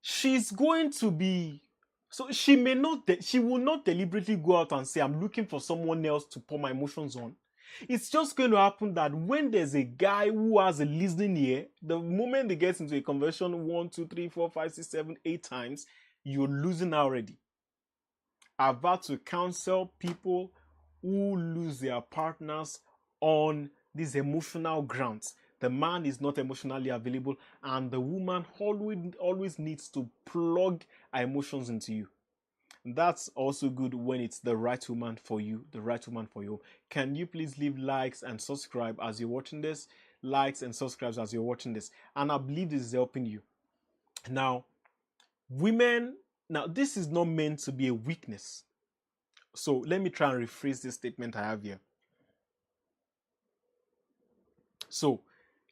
She's going to be, so she may not, she will not deliberately go out and say, I'm looking for someone else to pour my emotions on. It's just going to happen that when there's a guy who has a listening ear, the moment they get into a conversation 1, 2, 3, 4, 5, 6, 7, 8 times, you're losing already. I've had to counsel people who lose their partners on these emotional grounds. The man is not emotionally available, and the woman always needs to plug her emotions into you. That's also good when it's the right woman for you, the right woman for you. Can you please leave likes and subscribe as you're watching this? Likes and subscribes as you're watching this. And I believe this is helping you. Now, women, now this is not meant to be a weakness. So let me try and rephrase this statement I have here. So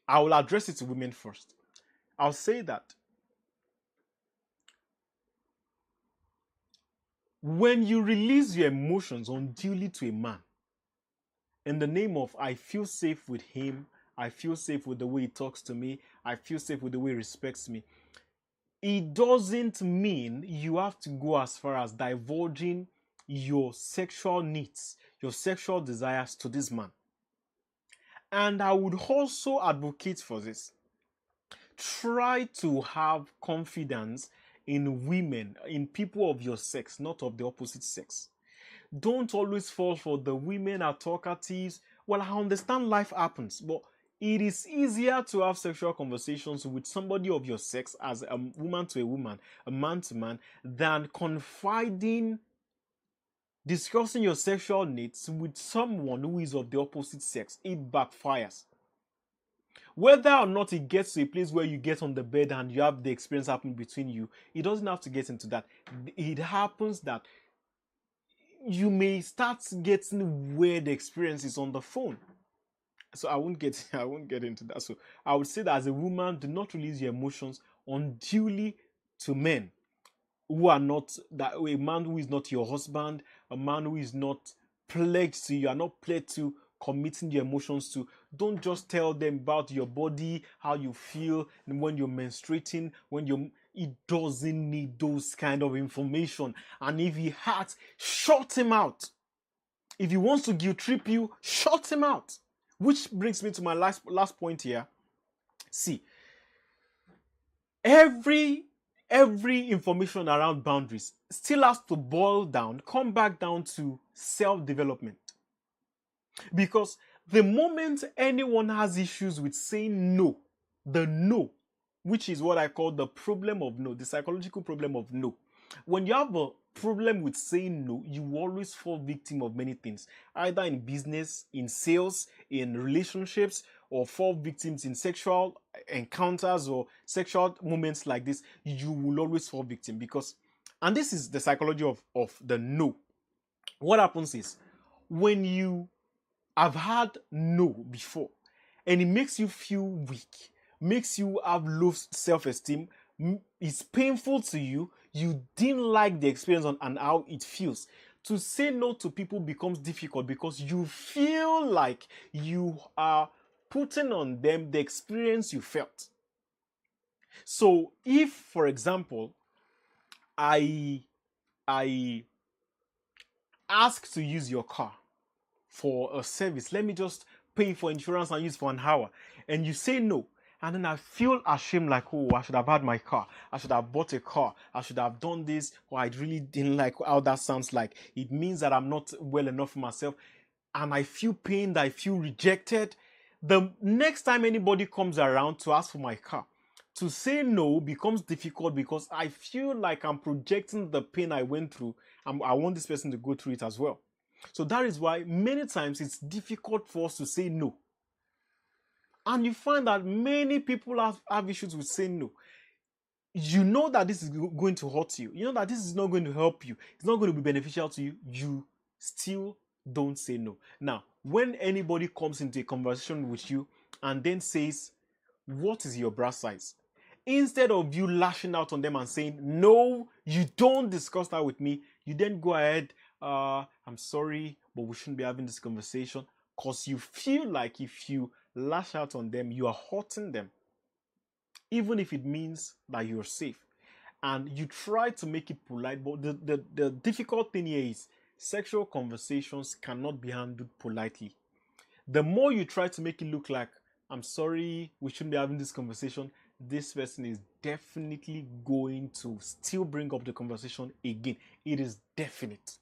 I will address it to women first. I'll say that when you release your emotions unduly to a man, in the name of I feel safe with him, I feel safe with the way he talks to me, I feel safe with the way he respects me, it doesn't mean you have to go as far as divulging your sexual needs, your sexual desires to this man. And I would also advocate for this. Try to have confidence in women, in people of your sex, not of the opposite sex. Don't always fall for the women are talkatives. Well, I understand life happens, but it is easier to have sexual conversations with somebody of your sex as a woman to a woman, a man to man, than confiding, discussing your sexual needs with someone who is of the opposite sex. It backfires. Whether or not it gets to a place where you get on the bed and you have the experience happen between you, it doesn't have to get into that. It happens that you may start getting weird experiences on the phone. So I won't get I won't get into that. So I would say that as a woman, do not release your emotions unduly to men who are not that a man who is not your husband, a man who is not pledged to you, are not pledged to committing your emotions to. Don't just tell them about your body, how you feel, and when you're menstruating, when you're it doesn't need those kind of information. And if he has, shut him out. If he wants to guilt trip you, shut him out. Which brings me to my last point here. See, every information around boundaries still has to boil down, come back down to self-development. Because the moment anyone has issues with saying no, the no, which is what I call the problem of no, the psychological problem of no. When you have a problem with saying no, you always fall victim of many things, either in business, in sales, in relationships, or fall victims in sexual encounters or sexual moments like this. You will always fall victim because, and this is the psychology of the no. What happens is when you I've had no before, and it makes you feel weak, makes you have low self-esteem. It's painful to you. You didn't like the experience and how it feels. To say no to people becomes difficult because you feel like you are putting on them the experience you felt. So if, for example, I I ask to use your car for a service, let me just pay for insurance and use for an hour, and you say no, and then I feel ashamed, like, oh, I should have had my car, I should have bought a car, I should have done this, or I really didn't like how that sounds. Like, it means that I'm not well enough for myself, and I feel pained, I feel rejected. The next time anybody comes around to ask for my car, to say no becomes difficult because I feel like I'm projecting the pain I went through, and I want this person to go through it as well. So that is why many times it's difficult for us to say no. And you find that many people have issues with saying no. You know that this is going to hurt you. You know that this is not going to help you. It's not going to be beneficial to you. You still don't say no. Now, when anybody comes into a conversation with you and then says, what is your bra size? Instead of you lashing out on them and saying, no, you don't discuss that with me, you then go ahead, I'm sorry, but we shouldn't be having this conversation, because you feel like if you lash out on them, you are hurting them, even if it means that you're safe. And you try to make it polite, but the difficult thing here is sexual conversations cannot be handled politely. The more you try to make it look like, I'm sorry, we shouldn't be having this conversation, this person is definitely going to still bring up the conversation again. It is definite.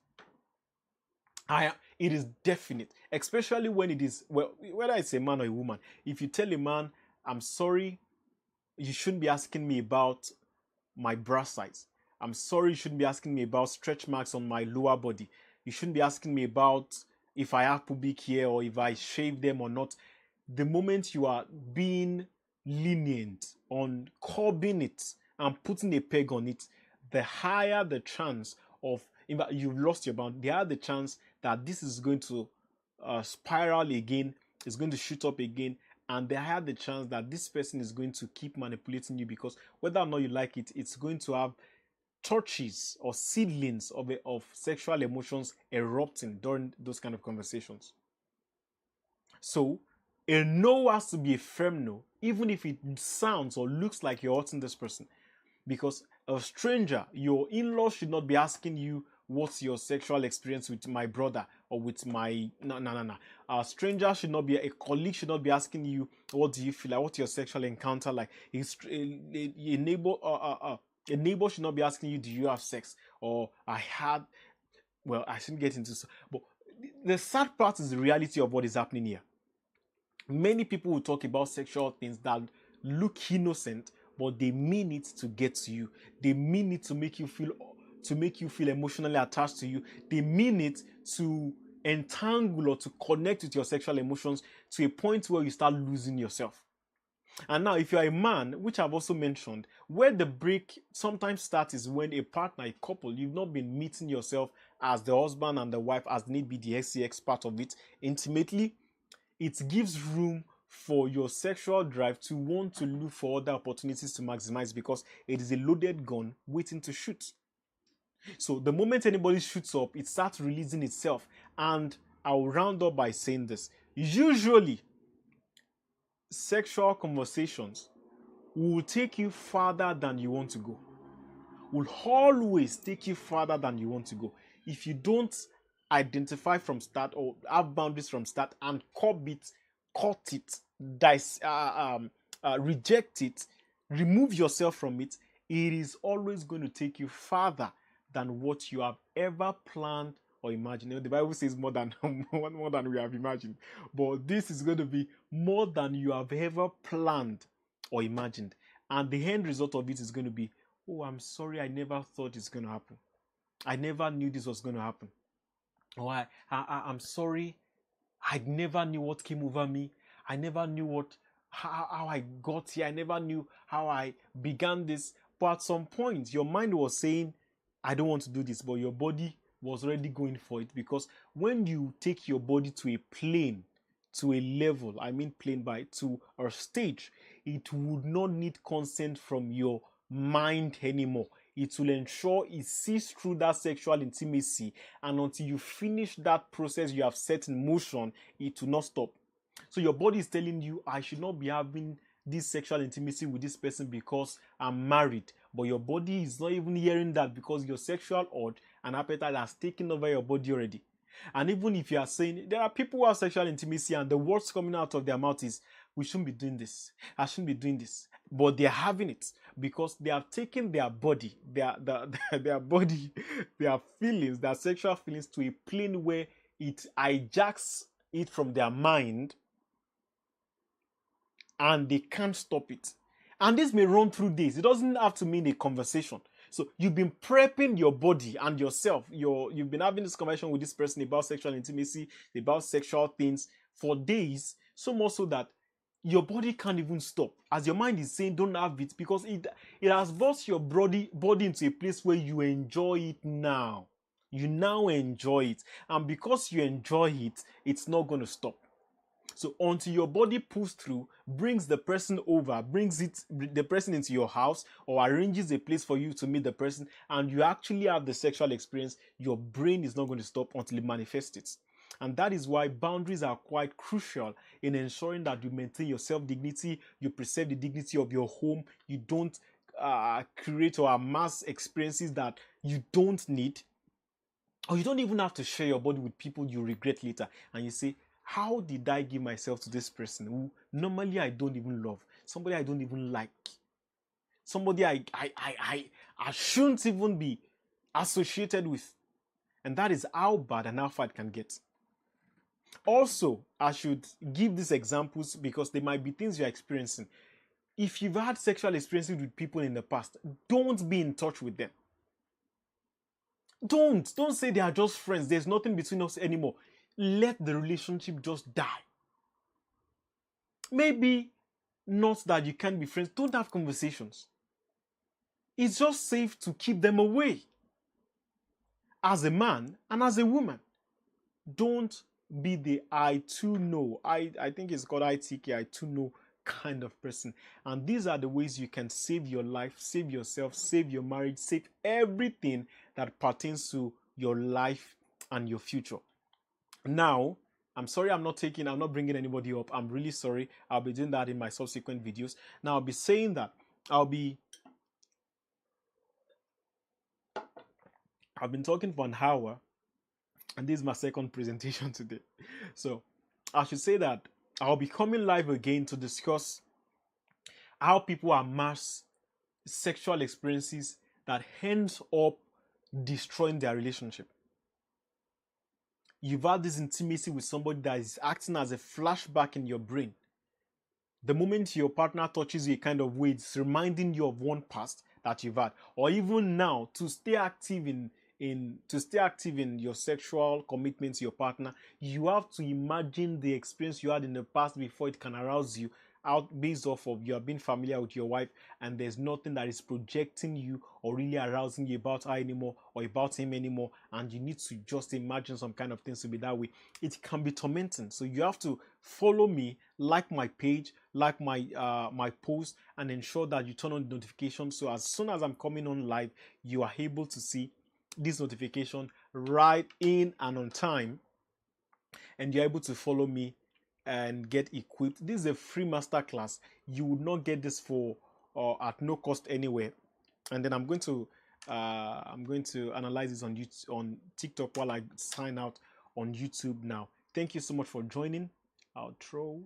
It is definite, especially when it is, well, whether it's a man or a woman. If you tell a man, I'm sorry, you shouldn't be asking me about my bra size. I'm sorry, you shouldn't be asking me about stretch marks on my lower body. You shouldn't be asking me about if I have pubic hair or if I shave them or not. The moment you are being lenient on curbing it and putting a peg on it, the higher the chance of, in fact, you've lost your bound, the higher the chance that this is going to spiral again, is going to shoot up again, and the higher the chance that this person is going to keep manipulating you, because whether or not you like it, it's going to have torches or seedlings of sexual emotions erupting during those kind of conversations. So a no has to be a firm no, even if it sounds or looks like you're hurting this person. Because a stranger, your in-laws should not be asking you, what's your sexual experience with my brother or with my no. A stranger should not be, a colleague should not be asking you, what do you feel like, what's your sexual encounter like. A neighbor should not be asking you, do you have sex, or I had, well, I shouldn't get into, but the sad part is the reality of what is happening here. Many people will talk about sexual things that look innocent, but they mean it to get to you. They mean it to make you feel emotionally attached to you. They mean it to entangle or to connect with your sexual emotions to a point where you start losing yourself. And now, if you're a man, which I've also mentioned, where the break sometimes starts is when a partner, a couple, you've not been meeting yourself as the husband and the wife, as need be the sex part of it intimately. It gives room for your sexual drive to want to look for other opportunities to maximize, because it is a loaded gun waiting to shoot. So the moment anybody shoots up, it starts releasing itself. And I'll round up by saying this. Usually, sexual conversations will take you farther than you want to go. Will always take you farther than you want to go. If you don't identify from start or have boundaries from start and curb it, cut it, reject it, remove yourself from it, it is always going to take you farther than what you have ever planned or imagined. You know, the Bible says more than more than we have imagined, but this is going to be more than you have ever planned or imagined, and the end result of it is going to be, oh, I'm sorry, I never thought it's going to happen. I never knew this was going to happen. Or I'm sorry, I never knew what came over me. I never knew how I got here. I never knew how I began this. But at some point, your mind was saying, I don't want to do this. But your body was already going for it, because when you take your body to a plane, to a level, I mean plane by to a stage, it would not need consent from your mind anymore. It will ensure it sees through that sexual intimacy, and until you finish that process you have set in motion, it will not stop. So your body is telling you, I should not be having this sexual intimacy with this person because I'm married. But your body is not even hearing that, because your sexual urge and appetite has taken over your body already. And even if you are saying, there are people who have sexual intimacy and the words coming out of their mouth is, we shouldn't be doing this, I shouldn't be doing this. But they're having it because they have taken their body, their body, their feelings, their sexual feelings to a plane where it hijacks it from their mind, and they can't stop it. And this may run through days. It doesn't have to mean a conversation. So you've been prepping your body and yourself. You've been having this conversation with this person about sexual intimacy, about sexual things for days, so much so that your body can't even stop. As your mind is saying, don't have it, because it has brought your body into a place where you enjoy it now. You now enjoy it. And because you enjoy it, it's not going to stop. So until your body pulls through, brings the person over, the person into your house, or arranges a place for you to meet the person, and you actually have the sexual experience, your brain is not going to stop until it manifests it. And that is why boundaries are quite crucial in ensuring that you maintain your self-dignity, you preserve the dignity of your home, you don't create or amass experiences that you don't need, or you don't even have to share your body with people you regret later, and you say, how did I give myself to this person who normally I don't even love, somebody I don't even like, somebody I shouldn't even be associated with? And that is how bad and how far it can get. Also, I should give these examples because they might be things you're experiencing. If you've had sexual experiences with people in the past, don't be in touch with them. Don't say they are just friends, there's nothing between us anymore. Let the relationship just die. Maybe not that you can't be friends, don't have conversations. It's just safe to keep them away. As a man and as a woman, don't be the I too know. I think it's called ITK, I too know kind of person. And these are the ways you can save your life, save yourself, save your marriage, save everything that pertains to your life and your future. Now, I'm sorry I'm not bringing anybody up. I'm really sorry. I'll be doing that in my subsequent videos. Now, I'll be saying that I've been talking for an hour, and this is my second presentation today. So, I should say that I'll be coming live again to discuss how people amass sexual experiences that ends up destroying their relationship. You've had this intimacy with somebody that is acting as a flashback in your brain. The moment your partner touches you a kind of way, it's reminding you of one past that you've had. Or even now, to stay active in your sexual commitment to your partner, you have to imagine the experience you had in the past before it can arouse you, out based off of you have been familiar with your wife, and there's nothing that is projecting you or really arousing you about her anymore or about him anymore, and you need to just imagine some kind of things to be that way. It can be tormenting. So you have to follow me, like my page, like my post, and ensure that you turn on the notification, so as soon as I'm coming on live, you are able to see this notification right in and on time, and you're able to follow me and get equipped. This is a free masterclass. You would not get this for at no cost anywhere. And then I'm going to analyze this on YouTube, on TikTok, while I sign out on YouTube now. Thank you so much for joining. Outro.